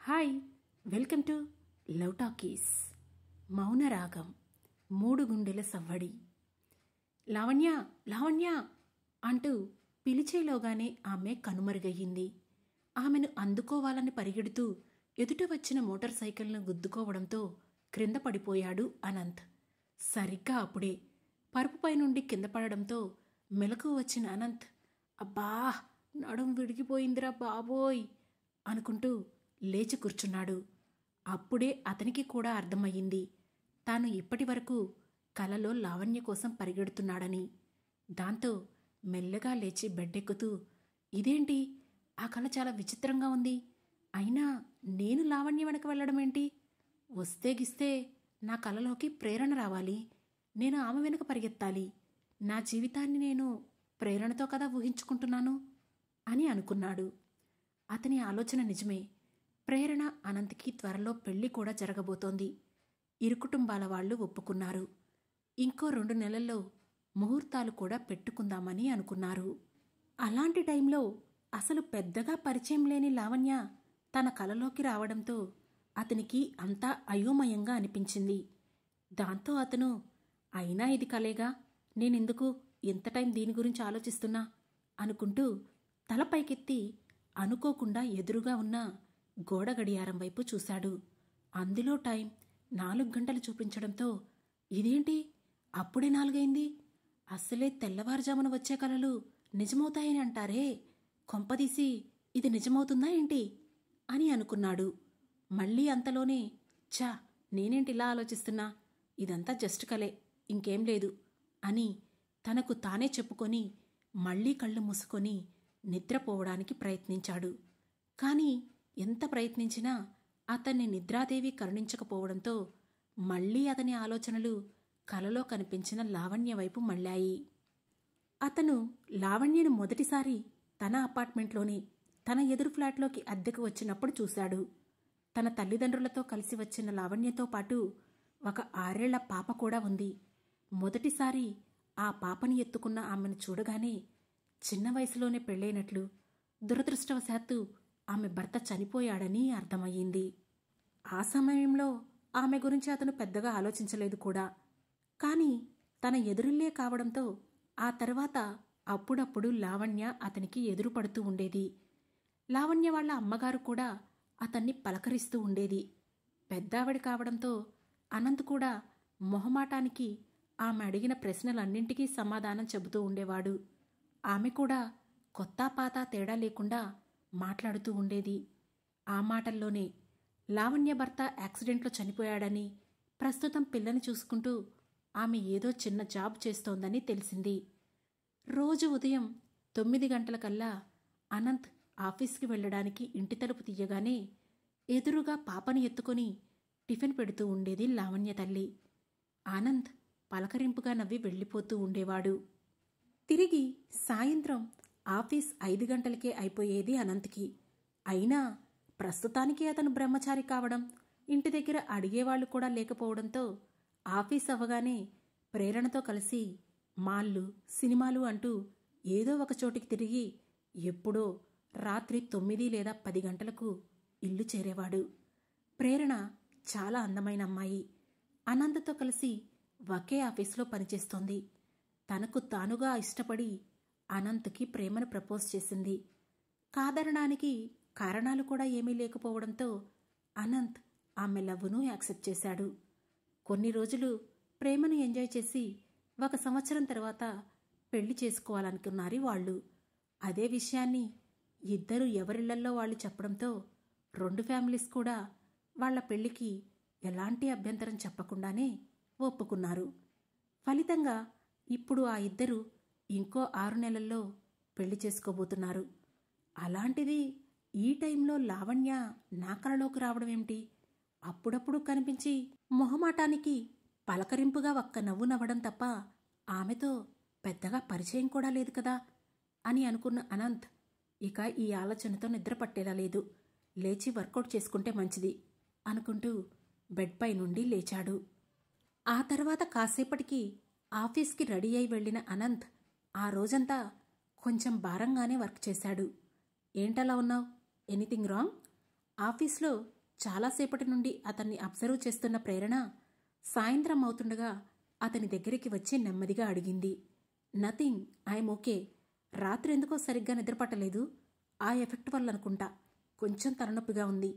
Hi, welcome to love talkies. Mounaragam, మూడు గుండెల సవ్వడి. లావణ్య లావణ్య అంటూ పిలిచేలోగానే ఆమె కనుమరుగయ్యింది. ఆమెను అందుకోవాలని పరిగెడుతూ ఎదుట వచ్చిన మోటార్ సైకిల్ను గుద్దుకోవడంతో క్రింద పడిపోయాడు అనంత్. సరిగ్గా అప్పుడే పరుపుపై నుండి కింద పడడంతో మెలకు వచ్చిన అనంత్, అబ్బా నడుం విడిగిపోయిందిరా బాబోయ్ అనుకుంటూ లేచి కూర్చున్నాడు. అప్పుడే అతనికి కూడా అర్థమయ్యింది తాను ఇప్పటి వరకు కలలో లావణ్య కోసం పరిగెడుతున్నాడని. దాంతో మెల్లగా లేచి బెడ్డెక్కుతూ, ఇదేంటి, ఆ కల చాలా విచిత్రంగా ఉంది. అయినా నేను లావణ్య వెనక వెళ్ళడమేంటి? వస్తే గిస్తే నా కలలోకి ప్రేరణ రావాలి, నేను ఆమె వెనక పరిగెత్తాలి. నా జీవితాన్ని నేను ప్రేరణతో కదా ఊహించుకుంటున్నాను అని అనుకున్నాడు. అతని ఆలోచన నిజమే. ప్రేరణ అనంత్కి త్వరలో పెళ్లి కూడా జరగబోతోంది. ఇరు కుటుంబాల వాళ్లు ఒప్పుకున్నారు. ఇంకో 2 నెలల్లో ముహూర్తాలు కూడా పెట్టుకుందామని అనుకున్నారు. అలాంటి టైంలో అసలు పెద్దగా పరిచయం లేని లావణ్య తన కలలోకి రావడంతో అతనికి అంతా అయోమయంగా అనిపించింది. దాంతో అతను, అయినా ఇది కలేగా, నేనెందుకు ఇంత టైం దీని గురించి ఆలోచిస్తున్నా అనుకుంటూ తల పైకెత్తి అనుకోకుండా ఎదురుగా ఉన్న గోడ గడియారం వైపు చూశాడు. అందులో టైం 4 గంటలు చూపించడంతో, ఇదేంటి అప్పుడే 4 అయింది, అస్సలే తెల్లవారుజామున వచ్చే కలలు నిజమవుతాయని అంటారే, కొంపదీసి ఇది నిజమవుతుందా ఏంటి అని అనుకున్నాడు. మళ్ళీ అంతలోనే, ఛా, నేనేంటి ఇలా ఆలోచిస్తున్నా, ఇదంతా జస్ట్ కలే, ఇంకేం లేదు అని తనకు తానే చెప్పుకొని మళ్లీ కళ్ళు మూసుకొని నిద్రపోవడానికి ప్రయత్నించాడు. కాని ఎంత ప్రయత్నించినా అతన్ని నిద్రాదేవి కరుణించకపోవడంతో మళ్లీ అతని ఆలోచనలు కలలో కనిపించిన లావణ్య వైపు మళ్ళాయి. అతను లావణ్యను మొదటిసారి తన అపార్ట్మెంట్లోనే తన ఎదురు ఫ్లాట్లోకి అద్దెకు వచ్చినప్పుడు చూశాడు. తన తల్లిదండ్రులతో కలిసి వచ్చిన లావణ్యతో పాటు ఒక 6 ఏళ్ల పాప కూడా ఉంది. మొదటిసారి ఆ పాపని ఎత్తుకున్న ఆమెను చూడగానే చిన్న వయసులోనే పెళ్లైనట్లు, దురదృష్టవశాత్తు ఆమె భర్త చనిపోయాడని అర్థమయ్యింది. ఆ సమయంలో ఆమె గురించి అతను పెద్దగా ఆలోచించలేదు కూడా. కాని తన ఎదురిల్లే కావడంతో ఆ తర్వాత అప్పుడప్పుడు లావణ్య అతనికి ఎదురుపడుతూ ఉండేది. లావణ్య వాళ్ల అమ్మగారు కూడా అతన్ని పలకరిస్తూ ఉండేది. పెద్దావిడ కావడంతో అనంత్ కూడా మొహమాటానికి ఆమె అడిగిన ప్రశ్నలన్నింటికీ సమాధానం చెబుతూ ఉండేవాడు. ఆమె కూడా కొత్త పాత తేడా లేకుండా మాట్లాడుతూ ఉండేది. ఆ మాటల్లోనే లావణ్య భర్త యాక్సిడెంట్లో చనిపోయాడని, ప్రస్తుతం పిల్లని చూసుకుంటూ ఆమె ఏదో చిన్న జాబ్ చేస్తోందని తెలిసింది. రోజు ఉదయం 9 గంటలకల్లా అనంత్ ఆఫీస్కి వెళ్లడానికి ఇంటి తలుపు తీయగానే ఎదురుగా పాపని ఎత్తుకొని టిఫిన్ పెడుతూ ఉండేది లావణ్య తల్లి. ఆనంద్ పలకరింపుగా నవ్వి వెళ్లిపోతూ ఉండేవాడు. తిరిగి సాయంత్రం ఆఫీస్ 5 గంటలకే అయిపోయేది అనంత్కి. అయినా ప్రస్తుతానికి అతను బ్రహ్మచారి కావడం, ఇంటి దగ్గర అడిగేవాళ్లు కూడా లేకపోవడంతో ఆఫీస్ అవ్వగానే ప్రేరణతో కలిసి మాళ్ళు, సినిమాలు అంటూ ఏదో ఒక చోటికి తిరిగి ఎప్పుడో రాత్రి 9 లేదా 10 గంటలకు ఇల్లు చేరేవాడు. ప్రేరణ చాలా అందమైన అమ్మాయి. అనంత్తో కలిసి ఒకే ఆఫీసులో పనిచేస్తోంది. తనకు తానుగా ఇష్టపడి అనంత్కి ప్రేమను ప్రపోజ్ చేసింది. కాదనడానికి కారణాలు కూడా ఏమీ లేకపోవడంతో అనంత్ ఆమె లవ్వును యాక్సెప్ట్ చేశాడు. కొన్ని రోజులు ప్రేమను ఎంజాయ్ చేసి 1 సంవత్సరం తర్వాత పెళ్లి చేసుకోవాలనుకున్నారు వాళ్లు. అదే విషయాన్ని ఇద్దరు ఎవరిళ్లల్లో వాళ్లు చెప్పడంతో 2 ఫ్యామిలీస్ కూడా వాళ్ల పెళ్లికి ఎలాంటి అభ్యంతరం చెప్పకుండానే ఒప్పుకున్నారు. ఫలితంగా ఇప్పుడు ఆ ఇద్దరు ఇంకో 6 నెలల్లో పెళ్లి చేసుకోబోతున్నారు. అలాంటిది ఈ టైంలో లావణ్య నా కలలోకి రావడమేమిటి? అప్పుడప్పుడు కనిపించి మొహమాటానికి పలకరింపుగా ఒక్క నవ్వు నవ్వడం తప్ప ఆమెతో పెద్దగా పరిచయం కూడా లేదు కదా అని అనుకున్న అనంత్ ఇక ఈ ఆలోచనతో నిద్ర పట్టేలా లేదు. లేచి వర్కౌట్ చేసుకుంటే మంచిది అనుకుంటూ బెడ్పై నుండి లేచాడు. ఆ తర్వాత కాసేపటికి ఆఫీస్కి రెడీ అయి వెళ్లిన అనంత్ ఆ రోజంతా కొంచెం భారంగానే వర్క్ చేశాడు. ఏంటలా ఉన్నావు, ఎనీథింగ్ రాంగ్ ఆఫీస్లో చాలాసేపటి నుండి అతన్ని అబ్జర్వ్ చేస్తున్న ప్రేరణ సాయంత్రం అవుతుండగా అతని దగ్గరికి వచ్చి నెమ్మదిగా అడిగింది. Nothing, I'm okay. రాత్రి ఎందుకో సరిగ్గా నిద్రపట్టలేదు. ఆ ఎఫెక్ట్ వల్ల అనుకుంటా కొంచెం తలనొప్పిగా ఉంది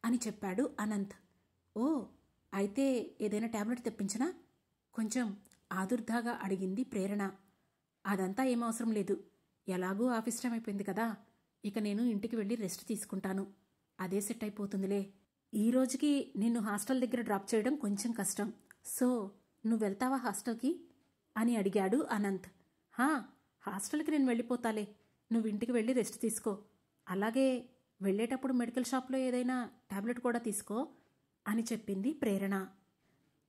అని చెప్పాడు అనంత్. ఓ, అయితే ఏదైనా టాబ్లెట్ తెప్పించనా? కొంచెం ఆదుర్దాగా అడిగింది ప్రేరణ. అదంతా ఏమవసరం లేదు. ఎలాగూ ఆఫీస్ టైం అయిపోయింది కదా, ఇక నేను ఇంటికి వెళ్ళి రెస్ట్ తీసుకుంటాను. అదే సెట్ అయిపోతుందిలే. ఈ రోజుకి నిన్ను హాస్టల్ దగ్గర డ్రాప్ చేయడం కొంచెం కష్టం. సో నువ్వు వెళ్తావా హాస్టల్కి అని అడిగాడు అనంత్. హాస్టల్కి నేను వెళ్ళిపోతాలే. నువ్వు ఇంటికి వెళ్ళి రెస్ట్ తీసుకో. అలాగే వెళ్ళేటప్పుడు మెడికల్ షాప్లో ఏదైనా టాబ్లెట్ కూడా తీసుకో అని చెప్పింది ప్రేరణ.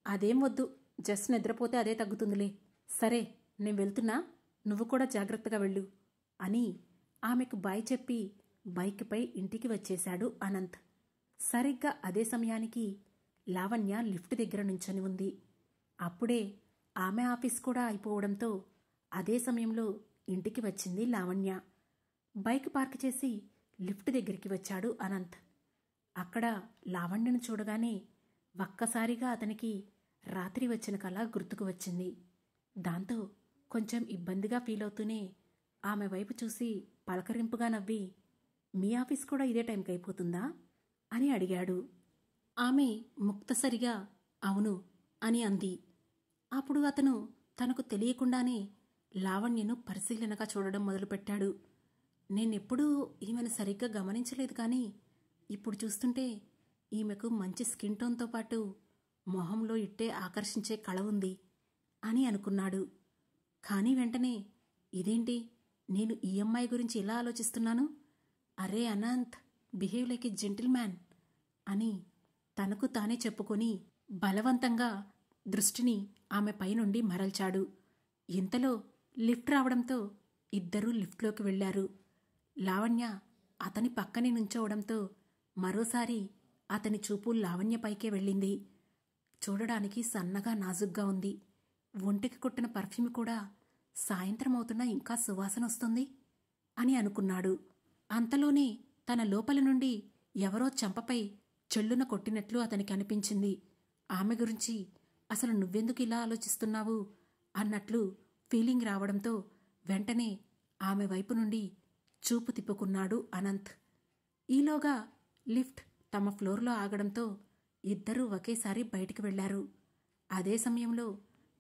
అదేం వద్దు, జస్ట్ నిద్రపోతే అదే తగ్గుతుందిలే. సరే, నేను వెళ్తున్నా, నువ్వు కూడా జాగ్రత్తగా వెళ్ళు అని ఆమెకు బాయ్ చెప్పి బైక్పై ఇంటికి వచ్చేశాడు అనంత్. సరిగ్గా అదే సమయానికి లావణ్య లిఫ్ట్ దగ్గర నుంచొని ఉంది. అప్పుడే ఆమె ఆఫీస్ కూడా అయిపోవడంతో అదే సమయంలో ఇంటికి వచ్చింది లావణ్య. బైక్ పార్క్ చేసి లిఫ్ట్ దగ్గరికి వచ్చాడు అనంత్. అక్కడ లావణ్యను చూడగానే ఒక్కసారిగా అతనికి రాత్రి వచ్చిన కల గుర్తుకు వచ్చింది. దాంతో కొంచెం ఇబ్బందిగా ఫీల్ అవుతూనే ఆమె వైపు చూసి పలకరింపుగా నవ్వి, మీ ఆఫీస్ కూడా ఇదే టైంకి అయిపోతుందా అని అడిగాడు. ఆమె ముక్తసరిగా అవును అని అంది. అప్పుడు అతను తనకు తెలియకుండానే లావణ్యను పరిశీలనగా చూడడం మొదలుపెట్టాడు. నేనెప్పుడూ ఈమెను సరిగ్గా గమనించలేదు, కానీ ఇప్పుడు చూస్తుంటే ఈమెకు మంచి స్కిన్ టోన్తో పాటు మొహంలో ఇట్టే ఆకర్షించే కళ ఉంది అని అనుకున్నాడు. కానీ వెంటనే ఇదేంటి, నేను ఈ అమ్మాయి గురించి ఇలా ఆలోచిస్తున్నాను? అరే అనంత్, బిహేవ్ లైక్ ఏ జెంటిల్మ్యాన్ అని తనకు తానే చెప్పుకొని బలవంతంగా దృష్టిని ఆమె పైనుండి మరల్చాడు. ఇంతలో లిఫ్ట్ రావడంతో ఇద్దరూ లిఫ్ట్లోకి వెళ్లారు. లావణ్య అతని పక్కనే నుంచోవడంతో మరోసారి అతని చూపు లావణ్యపైకే వెళ్ళింది. చూడడానికి సన్నగా నాజుగ్గా ఉంది. ఒంటికి కొట్టిన పర్ఫ్యూమ్ కూడా సాయంత్రం అవుతున్నా ఇంకా సువాసన వస్తుంది అని అనుకున్నాడు. అంతలోనే తన లోపలి నుండి ఎవరో చెంపపై చెల్లున కొట్టినట్లు అతనికి అనిపించింది. ఆమె గురించి అసలు నువ్వెందుకు ఇలా ఆలోచిస్తున్నావు అన్నట్లు ఫీలింగ్ రావడంతో వెంటనే ఆమె వైపు నుండి చూపు తిప్పుకున్నాడు అనంత్. ఈలోగా లిఫ్ట్ తమ ఫ్లోర్లో ఆగడంతో ఇద్దరూ ఒకేసారి బయటికి వెళ్లారు. అదే సమయంలో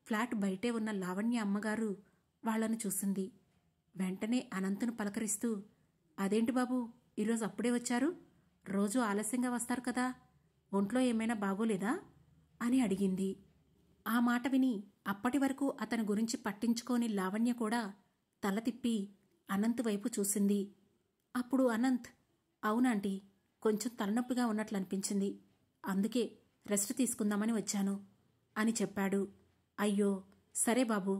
ఫ్లాట్ బయటే ఉన్న లావణ్య అమ్మగారు వాళ్లను చూసింది. వెంటనే అనంత్ను పలకరిస్తూ, అదేంటి బాబూ, ఈరోజు అప్పుడే వచ్చారు? రోజూ ఆలస్యంగా వస్తారు కదా, ఒంట్లో ఏమైనా బాగోలేదా అని అడిగింది. ఆ మాట విని అప్పటి వరకు అతని గురించి పట్టించుకోని లావణ్య కూడా తల తిప్పి అనంత్ వైపు చూసింది. అప్పుడు అనంత్, అవునాంటీ, కొంచెం తలనొప్పిగా ఉన్నట్లు అనిపించింది, అందుకే రెస్ట్ తీసుకుందామని వచ్చాను అని చెప్పాడు. అయ్యో సరే బాబూ,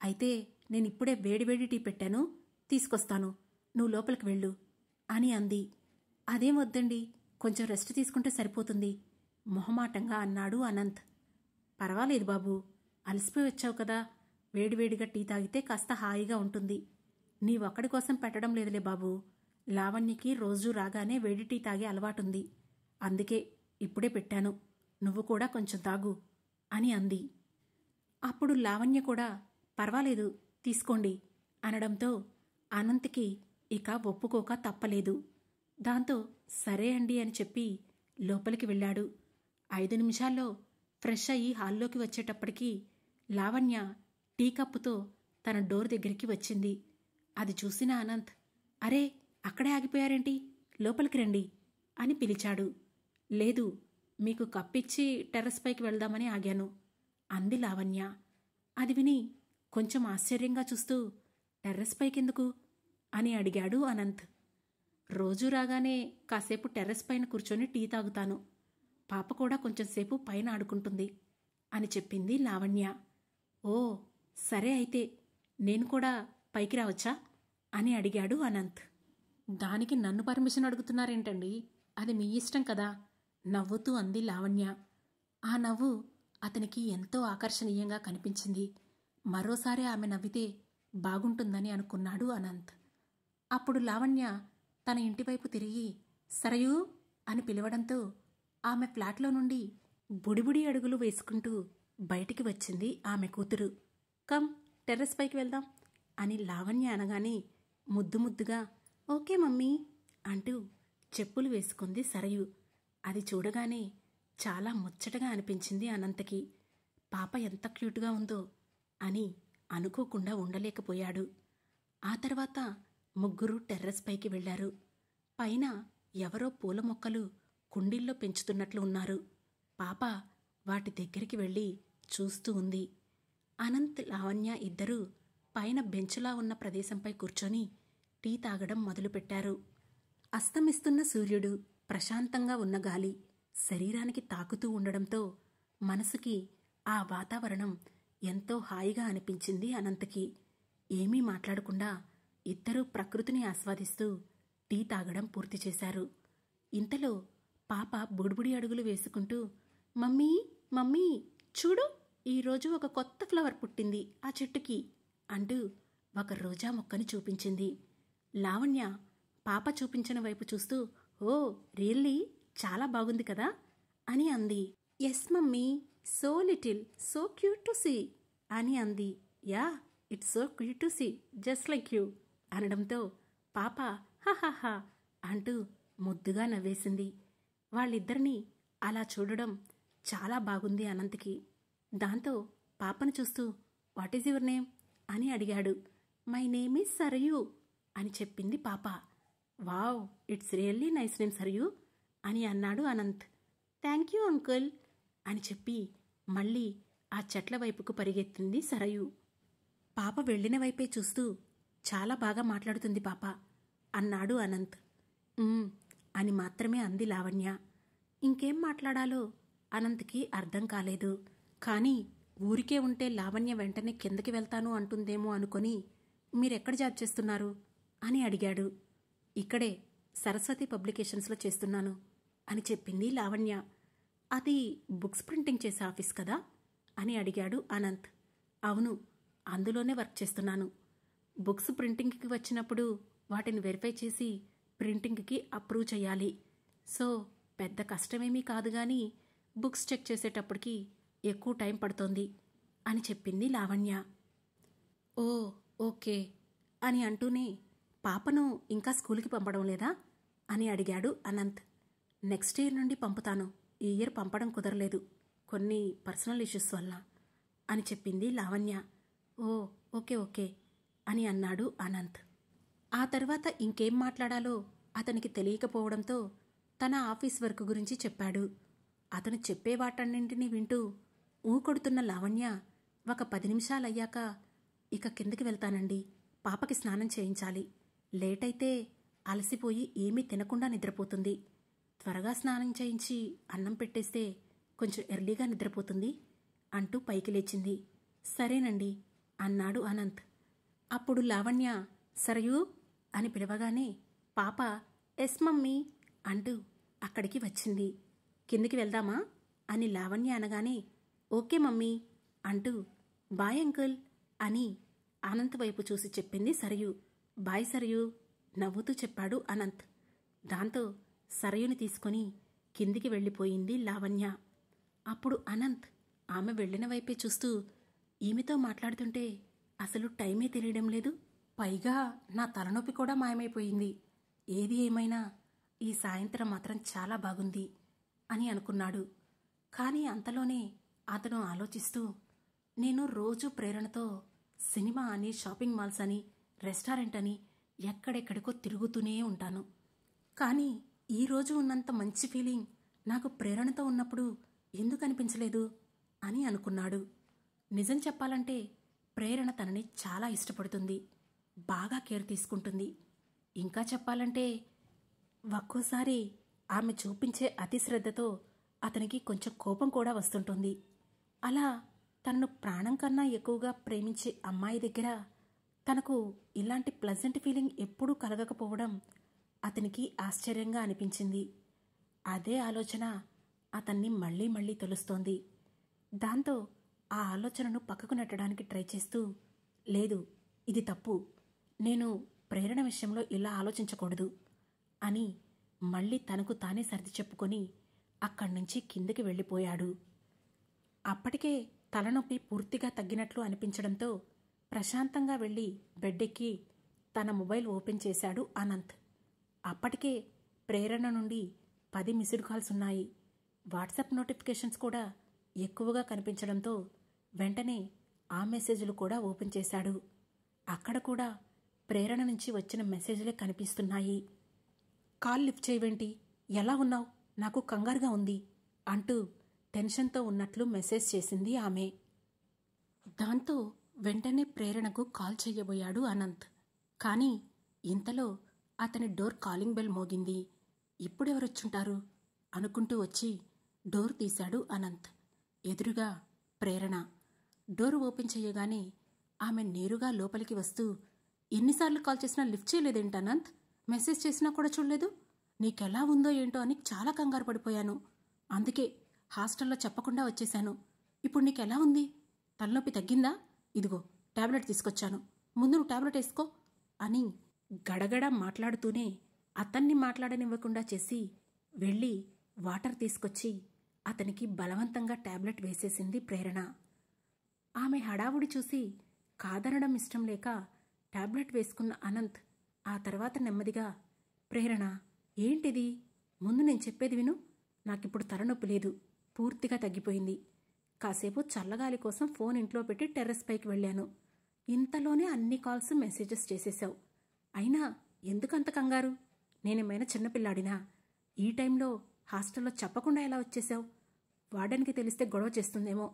అయితే నేనిప్పుడే వేడివేడి టీ పెట్టాను, తీసుకొస్తాను, నువ్వు లోపలికి వెళ్ళు అని అంది. అదేం వద్దండి, కొంచెం రెస్ట్ తీసుకుంటే సరిపోతుంది మొహమాటంగా అన్నాడు అనంత్. పర్వాలేదు బాబూ, అలసిపోయి వచ్చావు కదా, వేడివేడిగా టీ తాగితే కాస్త హాయిగా ఉంటుంది. నీ ఒక్కడి కోసం పెట్టడం లేదులే బాబూ, లావణ్యకి రోజూ రాగానే వేడి టీ తాగే అలవాటుంది, అందుకే ఇప్పుడే పెట్టాను, నువ్వు కూడా కొంచెం తాగు అని అంది. అప్పుడు లావణ్య కూడా పర్వాలేదు తీసుకోండి అనడంతో అనంత్కి ఇక ఒప్పుకోక తప్పలేదు. దాంతో సరే అండి అని చెప్పి లోపలికి వెళ్ళాడు. 5 నిమిషాల్లో ఫ్రెష్ అయ్యి హాల్లోకి వచ్చేటప్పటికి లావణ్య టీ కప్పుతో తన డోర్ దగ్గరికి వచ్చింది. అది చూసిన అనంత్, అరే అక్కడే ఆగిపోయారేంటి, లోపలికి రండి అని పిలిచాడు. లేదు, మీకు కప్పిచ్చి టెర్రస్ పైకి వెళ్దామని ఆగాను అంది లావణ్య. అది విని కొంచెం ఆశ్చర్యంగా చూస్తూ, టెర్రస్ పైకెందుకు అని అడిగాడు అనంత్. రోజూ రాగానే కాసేపు టెర్రస్ పైన కూర్చొని టీ తాగుతాను, పాప కూడా కొంచెంసేపు పైన ఆడుకుంటుంది అని చెప్పింది లావణ్య. ఓ సరే, అయితే నేను కూడా పైకి రావచ్చా అని అడిగాడు అనంత్. దానికి నన్ను పర్మిషన్ అడుగుతున్నారేంటండి, అది మీ ఇష్టం కదా నవ్వుతూ అంది లావణ్య. ఆ నవ్వు అతనికి ఎంతో ఆకర్షణీయంగా కనిపించింది. మరోసారి ఆమె నవ్వితే బాగుంటుందని అనుకున్నాడు అనంత్. అప్పుడు లావణ్య తన ఇంటివైపు తిరిగి, సరయూ అని పిలవడంతో ఆమె ఫ్లాట్లో నుండి బుడిబుడి అడుగులు వేసుకుంటూ బయటికి వచ్చింది ఆమె కూతురు. కమ్, టెర్రస్ పైకి వెళ్దాం అని లావణ్య అనగానే ముద్దు ముద్దుగా ఓకే మమ్మీ అంటూ చెప్పులు వేసుకుంది సరయు. అది చూడగానే చాలా ముచ్చటగా అనిపించింది అనంతకి. పాప ఎంత క్యూట్గా ఉందో అని అనుకోకుండా ఉండలేకపోయాడు. ఆ తర్వాత ముగ్గురు టెర్రస్ పైకి వెళ్లారు. పైన ఎవరో పూల మొక్కలు కుండీల్లో పెంచుతున్నట్లు ఉన్నారు. పాప వాటి దగ్గరికి వెళ్ళి చూస్తూ ఉంది. అనంత్, లావణ్య ఇద్దరూ పైన బెంచులా ఉన్న ప్రదేశంపై కూర్చొని టీ తాగడం మొదలుపెట్టారు. అస్తమిస్తున్న సూర్యుడు, ప్రశాంతంగా ఉన్న గాలి శరీరానికి తాకుతూ ఉండడంతో మనసుకి ఆ వాతావరణం ఎంతో హాయిగా అనిపించింది అనంతకి. ఏమీ మాట్లాడకుండా ఇద్దరూ ప్రకృతిని ఆస్వాదిస్తూ టీ తాగడం పూర్తి చేశారు. ఇంతలో పాప బుడిబుడి అడుగులు వేసుకుంటూ మమ్మీ మమ్మీ చూడు, ఈరోజు ఒక కొత్త ఫ్లవర్ పుట్టింది ఆ చెట్టుకి అంటూ ఒక రోజా మొక్కని చూపించింది. లావణ్య పాప చూపించిన వైపు చూస్తూ ఓ రియల్లీ, చాలా బాగుంది కదా అని అంది. Yes mummy, so little, so cute to see అని అంది. Yeah, it's so cute to see, just like you అనడంతో పాప హహహా అంటూ ముద్దుగా నవ్వేసింది. వాళ్ళిద్దరినీ అలా చూడడం చాలా బాగుంది అనంత్కి. దాంతో పాపను చూస్తూ వాట్ ఈజ్ యువర్ నేమ్ అని అడిగాడు. మై నేమ్ ఈజ్ సరయు అని చెప్పింది పాప. Wow, it's really nice name Sarayu అని అన్నాడు అనంత్. థ్యాంక్ యూ అంకుల్ అని చెప్పి మళ్ళీ ఆ చెట్ల వైపుకు పరిగెత్తింది సరయు. పాప వెళ్లిన వైపే చూస్తూ చాలా బాగా మాట్లాడుతుంది పాప అన్నాడు అనంత్. అని మాత్రమే అంది లావణ్య. ఇంకేం మాట్లాడాలో అనంత్కి అర్థం కాలేదు. కానీ ఊరికే ఉంటే లావణ్య వెంటనే కిందకి వెళ్తాను అంటుందేమో అనుకొని మీరెక్కడ జాబ్ చేస్తున్నారు అని అడిగాడు. ఇక్కడే సరస్వతి పబ్లికేషన్స్లో చేస్తున్నాను అని చెప్పింది లావణ్య. అది బుక్స్ ప్రింటింగ్ చేసే ఆఫీస్ కదా అని అడిగాడు అనంత్. అవును, అందులోనే వర్క్ చేస్తున్నాను. బుక్స్ ప్రింటింగ్కి వచ్చినప్పుడు వాటిని వెరిఫై చేసి ప్రింటింగ్కి అప్రూవ్ చేయాలి. సో పెద్ద కష్టమేమీ కాదు, కానీ బుక్స్ చెక్ చేసేటప్పటికి ఎక్కువ టైం పడుతోంది అని చెప్పింది లావణ్య. ఓ ఓకే అని అంటూనే పాపను ఇంకా స్కూల్కి పంపడం లేదా అని అడిగాడు అనంత్. నెక్స్ట్ ఇయర్ నుండి పంపుతాను, ఈ ఇయర్ పంపడం కుదరలేదు కొన్ని పర్సనల్ ఇష్యూస్ వల్ల అని చెప్పింది లావణ్య. ఓ ఓకే ఓకే అని అన్నాడు అనంత్. ఆ తర్వాత ఇంకేం మాట్లాడాలో అతనికి తెలియకపోవడంతో తన ఆఫీస్ వర్క్ గురించి చెప్పాడు. అతను చెప్పే వాటన్నింటినీ వింటూ ఊకొడుతున్న లావణ్య ఒక 10 నిమిషాలయ్యాక ఇక కిందకి వెళ్తానండి, పాపకి స్నానం చేయించాలి, లేట్ అయితే అలసిపోయి ఏమీ తినకుండా నిద్రపోతుంది, త్వరగా స్నానం చేయించి అన్నం పెట్టేస్తే కొంచెం ఎర్లీగా నిద్రపోతుంది అంటూ పైకి లేచింది. సరేనండి అన్నాడు అనంత్. అప్పుడు లావణ్య సరయూ అని పిలవగానే పాప ఎస్ మమ్మీ అంటూ అక్కడికి వచ్చింది. కిందికి వెళ్దామా అని లావణ్య అనగానే ఓకే మమ్మీ అంటూ బాయ్ అంకుల్ అని అనంత్ వైపు చూసి చెప్పింది సరయు. బాయ్ సరయు నవ్వుతూ చెప్పాడు అనంత్. దాంతో సరయుని తీసుకొని కిందికి వెళ్ళిపోయింది లావణ్య. అప్పుడు అనంత్ ఆమె వెళ్లిన వైపే చూస్తూ ఈమెతో మాట్లాడుతుంటే అసలు టైమే తెలియడం లేదు, పైగా నా తలనొప్పి కూడా మాయమైపోయింది, ఏది ఏమైనా ఈ సాయంత్రం మాత్రం చాలా బాగుంది అని అనుకున్నాడు. కానీ అంతలోనే అతను ఆలోచిస్తూ నేను రోజు ప్రేరణతో సినిమా అని, షాపింగ్ మాల్స్ అని, రెస్టారెంట్ అని ఎక్కడెక్కడికో తిరుగుతూనే ఉంటాను, కానీ ఈరోజు ఉన్నంత మంచి ఫీలింగ్ నాకు ప్రేరణతో ఉన్నప్పుడు ఎందుకు అనిపించలేదు అని అనుకున్నాడు. నిజం చెప్పాలంటే ప్రేరణ తనని చాలా ఇష్టపడుతుంది, బాగా కేర్ తీసుకుంటుంది. ఇంకా చెప్పాలంటే ఒక్కోసారి ఆమె చూపించే అతి శ్రద్ధతో అతనికి కొంచెం కోపం కూడా వస్తుంటుంది. అలా తనను ప్రాణం కన్నా ఎక్కువగా ప్రేమించే అమ్మాయి దగ్గర తనకు ఇలాంటి ప్లెజెంట్ ఫీలింగ్ ఎప్పుడూ కలగకపోవడం అతనికి ఆశ్చర్యంగా అనిపించింది. అదే ఆలోచన అతన్ని మళ్ళీ మళ్ళీ తొలుస్తోంది. దాంతో ఆ ఆలోచనను పక్కకు నెట్టడానికి ట్రై చేస్తూ లేదు, ఇది తప్పు, నేను ప్రేరణ విషయంలో ఇలా ఆలోచించకూడదు అని మళ్ళీ తనకు తానే సర్ది చెప్పుకొని అక్కడి నుంచి కిందకి వెళ్ళిపోయాడు. అప్పటికే తలనొప్పి పూర్తిగా తగ్గినట్లు అనిపించడంతో ప్రశాంతంగా వెళ్ళి బెడ్డెక్కి తన మొబైల్ ఓపెన్ చేశాడు అనంత్. అప్పటికే ప్రేరణ నుండి 10 మిస్డ్ కాల్స్ ఉన్నాయి. వాట్సాప్ నోటిఫికేషన్స్ కూడా ఎక్కువగా కనిపించడంతో వెంటనే ఆ మెసేజ్లు కూడా ఓపెన్ చేశాడు. అక్కడ కూడా ప్రేరణ నుంచి వచ్చిన మెసేజ్లే కనిపిస్తున్నాయి. కాల్ లిఫ్ట్ చేయవేంటి, ఎలా ఉన్నావు, నాకు కంగారుగా ఉంది అంటూ టెన్షన్తో ఉన్నట్లు మెసేజ్ చేసింది ఆమె. దాంతో వెంటనే ప్రేరణకు కాల్ చెయ్యబోయాడు అనంత్. కానీ ఇంతలో అతని డోర్ కాలింగ్ బెల్ మోగింది. ఇప్పుడెవరొచ్చుంటారు అనుకుంటూ వచ్చి డోర్ తీశాడు అనంత్. ఎదురుగా ప్రేరణ. డోర్ ఓపెన్ చేయగానే ఆమె నేరుగా లోపలికి వస్తూ, ఎన్నిసార్లు కాల్ చేసినా లిఫ్ట్ చేయలేదేంటి అనంత్, మెసేజ్ చేసినా కూడా చూడలేదు, నీకెలా ఉందో ఏంటో అని చాలా కంగారు పడిపోయాను, అందుకే హాస్టల్లో చెప్పకుండా వచ్చేశాను. ఇప్పుడు నీకెలా ఉంది, తలనొప్పి తగ్గిందా, ఇదిగో టాబ్లెట్ తీసుకొచ్చాను, ముందు నువ్వు టాబ్లెట్ వేసుకో అని గడగడ మాట్లాడుతూనే అతన్ని మాట్లాడనివ్వకుండా చేసి వెళ్ళి వాటర్ తీసుకొచ్చి అతనికి బలవంతంగా టాబ్లెట్ వేసేసింది ప్రేరణ. ఆమె హడావుడి చూసి కాదనడం ఇష్టం లేక టాబ్లెట్ వేసుకున్న అనంత్ ఆ తర్వాత నెమ్మదిగా, ప్రేరణ ఏంటిది, ముందు నేను చెప్పేది విను, నాకిప్పుడు తలనొప్పి లేదు, పూర్తిగా తగ్గిపోయింది. కాసేపు చల్లగాలి కోసం ఫోన్ ఇంట్లో పెట్టి టెర్రస్ పైకి వెళ్ళాను. ఇంతలోనే అన్ని కాల్స్ మెసేజెస్ చేసేశావు. అయినా ఎందుకంత కంగారు, నేనేమైనా చిన్నపిల్లాడినా, ఈ టైంలో హాస్టల్లో చెప్పకుండా ఎలా వచ్చేశావు, వార్డెన్కి తెలిస్తే గొడవ చేస్తుందేమో,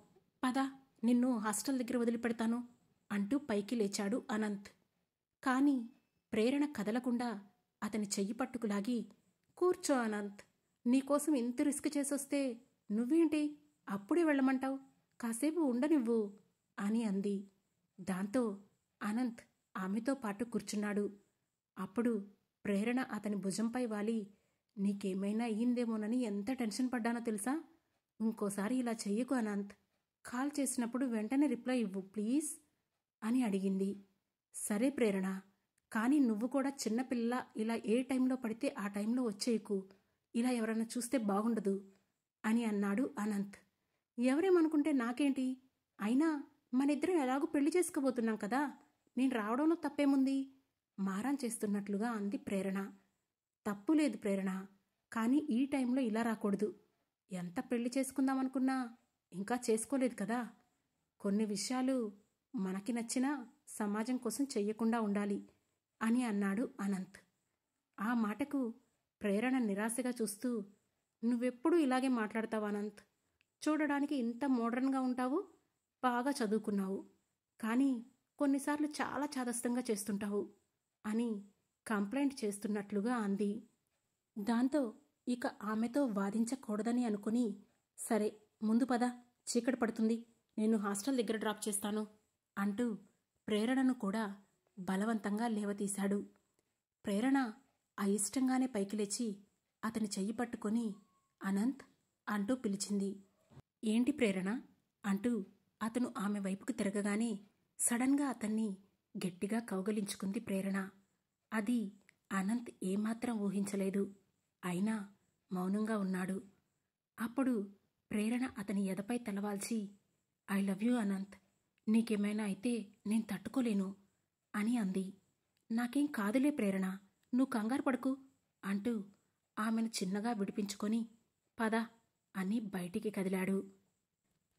పద నిన్ను హాస్టల్ దగ్గర వదిలిపెడతాను అంటూ పైకి లేచాడు అనంత్. కానీ ప్రేరణ కదలకుండా అతని చెయ్యి పట్టుకులాగి, కూర్చో అనంత్, నీకోసం ఇంత రిస్క్ చేసొస్తే నువ్వేంటి అప్పుడే వెళ్ళమంటావు, కాసేపు ఉండనివ్వు అని అంది. దాంతో అనంత్ ఆమెతో పాటు కూర్చున్నాడు. అప్పుడు ప్రేరణ అతని భుజంపై వాలి, నీకేమైనా అయ్యిందేమోనని ఎంత టెన్షన్ పడ్డానో తెలుసా, ఇంకోసారి ఇలా చెయ్యకు అనంత్, కాల్ చేసినప్పుడు వెంటనే రిప్లై ఇవ్వు ప్లీజ్ అని అడిగింది. సరే ప్రేరణ, కానీ నువ్వు కూడా చిన్నపిల్ల, ఇలా ఏ టైంలో పడితే ఆ టైంలో వచ్చేయకు, ఇలా ఎవరైనా చూస్తే బాగుండదు అని అన్నాడు అనంత్. ఎవరేమనుకుంటే నాకేంటి, అయినా మనిద్దరం ఎలాగూ పెళ్లి చేసుకోబోతున్నాం కదా, నేను రావడంలో తప్పేముంది, మారం చేస్తున్నట్లుగా అంది ప్రేరణ. తప్పులేదు ప్రేరణ, కానీ ఈ టైంలో ఇలా రాకూడదు, ఎంత పెళ్లి చేసుకుందామనుకున్నా ఇంకా చేసుకోలేదు కదా, కొన్ని విషయాలు మనకి నచ్చినా సమాజం కోసం చెయ్యకుండా ఉండాలి అని అన్నాడు అనంత్. ఆ మాటకు ప్రేరణ నిరాశగా చూస్తూ, నువ్వెప్పుడూ ఇలాగే మాట్లాడతావు అనంత్, చూడడానికి ఇంత మోడర్న్గా ఉంటావు, బాగా చదువుకున్నావు, కానీ కొన్నిసార్లు చాలా చాదస్తంగా చేస్తుంటావు అని కంప్లైంట్ చేస్తున్నట్లుగా అంది. దాంతో ఇక ఆమెతో వాదించకూడదని అనుకుని, సరే ముందు పద, చీకటి పడుతుంది, నేను హాస్టల్ దగ్గర డ్రాప్ చేస్తాను అంటూ ప్రేరణను కూడా బలవంతంగా లేవతీశాడు. ప్రేరణ అయిష్టంగానే పైకి లేచి అతని చెయ్యి పట్టుకొని అనంత్ అంటూ పిలిచింది. ఏంటి ప్రేరణ అంటూ అతను ఆమె వైపుకు తిరగగానే సడన్గా అతన్ని గట్టిగా కౌగలించుకుంది ప్రేరణ. అది అనంత్ ఏమాత్రం ఊహించలేదు. అయినా మౌనంగా ఉన్నాడు. అప్పుడు ప్రేరణ అతని ఎదపై తలవాల్చి, ఐ లవ్ యూ అనంత్, నీకేమైనా అయితే నేను తట్టుకోలేను అని అంది. నాకేం కాదులే ప్రేరణ, నువ్వు కంగారు పడకు అంటూ ఆమెను చిన్నగా విడిపించుకొని పద అని బయటికి కదిలాడు.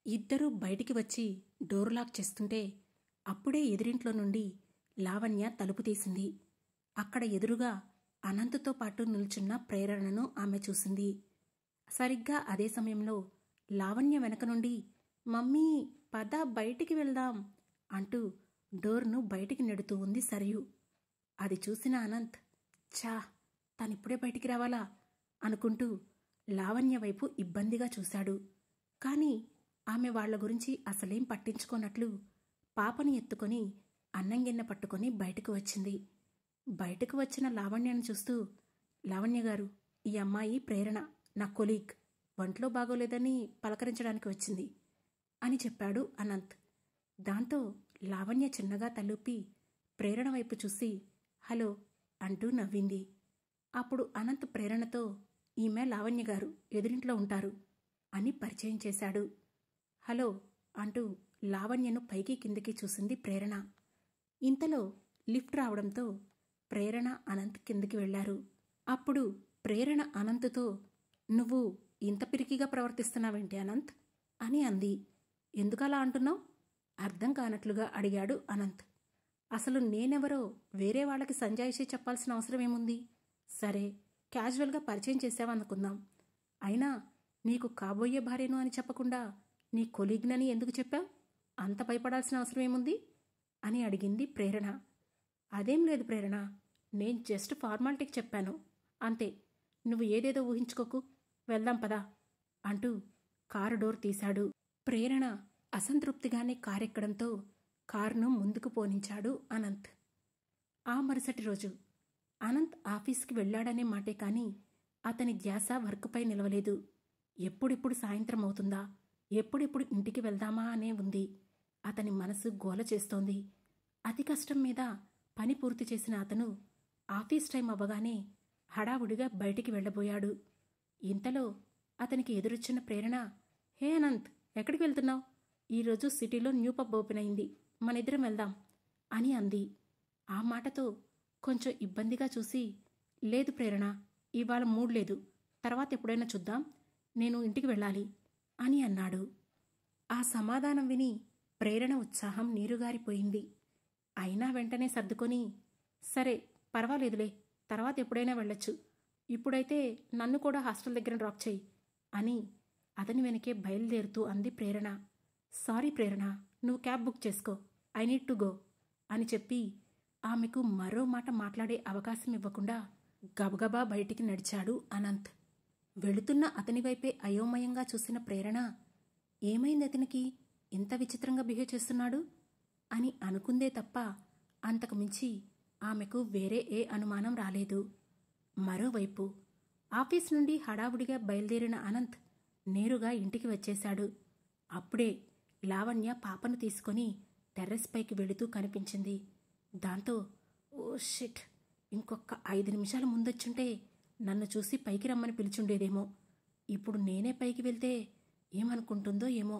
ఇద్దరూ బయటికి వచ్చి డోర్ లాక్ చేస్తుంటే అప్పుడే ఎదురింట్లో నుండి లావణ్య తలుపు తీసింది. అక్కడ ఎదురుగా అనంత్తో పాటు నిల్చున్న ప్రేరణను ఆమె చూసింది. సరిగ్గా అదే సమయంలో లావణ్య వెనక నుండి మమ్మీ పద బయటికి వెళ్దాం అంటూ డోర్ను బయటికి నెడుతూ ఉంది సరియు. అది చూసిన అనంత్, ఛా తనిప్పుడే బయటికి రావాలా అనుకుంటూ లావణ్య వైపు ఇబ్బందిగా చూశాడు. కానీ ఆమె వాళ్ల గురించి అసలేం పట్టించుకోనట్లు పాపని ఎత్తుకొని అన్నంగిన్నె పట్టుకొని బయటకు వచ్చింది. బయటకు వచ్చిన లావణ్యను చూస్తూ, లావణ్య గారు, ఈ అమ్మాయి ప్రేరణ, నా కొలీగ్, ఒంట్లో బాగోలేదని పలకరించడానికి వచ్చింది అని చెప్పాడు అనంత్. దాంతో లావణ్య చిన్నగా తలూపి ప్రేరణ వైపు చూసి హలో అంటూ నవ్వింది. అప్పుడు అనంత్ ప్రేరణతో, ఈమె లావణ్య గారు, ఎదురింట్లో ఉంటారు అని పరిచయం చేశాడు. హలో అంటూ లావణ్యను పైకి కిందికి చూసింది ప్రేరణ. ఇంతలో లిఫ్ట్ రావడంతో ప్రేరణ అనంత్ కిందికి వెళ్లారు. అప్పుడు ప్రేరణ అనంత్తో, నువ్వు ఇంత పిరికిగా ప్రవర్తిస్తున్నావేంటి అనంత్ అని అంది. ఎందుకలా అంటున్నావు? అర్థం కానట్లుగా అడిగాడు అనంత్. అసలు నేనెవరో వేరే వాళ్ళకి సంజాయిషి చెప్పాల్సిన అవసరం ఏముంది? సరే, క్యాజువల్గా పరిచయం చేసావనుకుందాం. అయినా నీకు కాబోయే భార్యను అని చెప్పకుండా నీ కొలీగ్నని ఎందుకు చెప్పావు? అంత భయపడాల్సిన అవసరం ఏముంది అని అడిగింది ప్రేరణ. అదేం లేదు ప్రేరణ, నేను జస్ట్ ఫార్మాలిటీకి చెప్పాను అంతే. నువ్వు ఏదేదో ఊహించుకోకు, వెళ్దాం పదా అంటూ కారు డోర్ తీశాడు. ప్రేరణ అసంతృప్తిగానే కారెక్కడంతో కారును ముందుకు పోనించాడు అనంత్. ఆ మరుసటి రోజు అనంత్ ఆఫీస్కి వెళ్లాడనే మాటే కాని అతని ధ్యాస వర్క్పై నిలవలేదు. ఎప్పుడిప్పుడు సాయంత్రం అవుతుందా, ఎప్పుడిప్పుడు ఇంటికి వెళ్దామా అనే ఉంది. అతని మనసు గోల చేస్తోంది. అతి కష్టం మీద పని పూర్తి చేసిన అతను ఆఫీస్ టైం అవ్వగానే హడావుడిగా బయటికి వెళ్లబోయాడు. ఇంతలో అతనికి ఎదురొచ్చిన ప్రేరణ, హే అనంత్, ఎక్కడికి వెళ్తున్నావు? ఈరోజు సిటీలో న్యూ పబ్ ఓపెన్ అయింది, మనిద్దరం వెళ్దాం అని అంది. ఆ మాటతో కొంచెం ఇబ్బందిగా చూసి, లేదు ప్రేరణ, ఇవాళ మూడ్ లేదు, తర్వాత ఎప్పుడైనా చూద్దాం, నేను ఇంటికి వెళ్ళాలి అని అన్నాడు. ఆ సమాధానం విని ప్రేరణ ఉత్సాహం నీరుగారిపోయింది. అయినా వెంటనే సర్దుకొని, సరే పర్వాలేదులే, తర్వాత ఎప్పుడైనా వెళ్ళొచ్చు, ఇప్పుడైతే నన్ను కూడా హాస్టల్ దగ్గర డ్రాప్ చేయి అని అతని వెనకే బయలుదేరుతూ అంది ప్రేరణ. సారీ ప్రేరణ, నువ్వు క్యాబ్ బుక్ చేసుకో, ఐ నీడ్ టు గో అని చెప్పి ఆమెకు మరో మాట మాట్లాడే అవకాశం ఇవ్వకుండా గబగబా బయటికి నడిచాడు అనంత్. వెళుతున్న అతని వైపే అయోమయంగా చూసిన ప్రేరణ, ఏమైంది అతనికి ఇంత విచిత్రంగా బిహేవ్ చేస్తున్నాడు అని అనుకుందే తప్ప అంతకుమించి ఆమెకు వేరే ఏ అనుమానం రాలేదు. మరోవైపు ఆఫీస్ నుండి హడావుడిగా బయలుదేరిన అనంత్ నేరుగా ఇంటికి వచ్చేశాడు. అప్పుడే లావణ్య పాపను తీసుకొని టెర్రస్ పైకి వెళుతూ కనిపించింది. దాంతో, ఓ షిట్, ఇంకొక 5 నిమిషాలు ముందొచ్చుంటే నన్ను చూసి పైకి రమ్మని పిలిచుండేదేమో, ఇప్పుడు నేనే పైకి వెళ్తే ఏమనుకుంటుందో ఏమో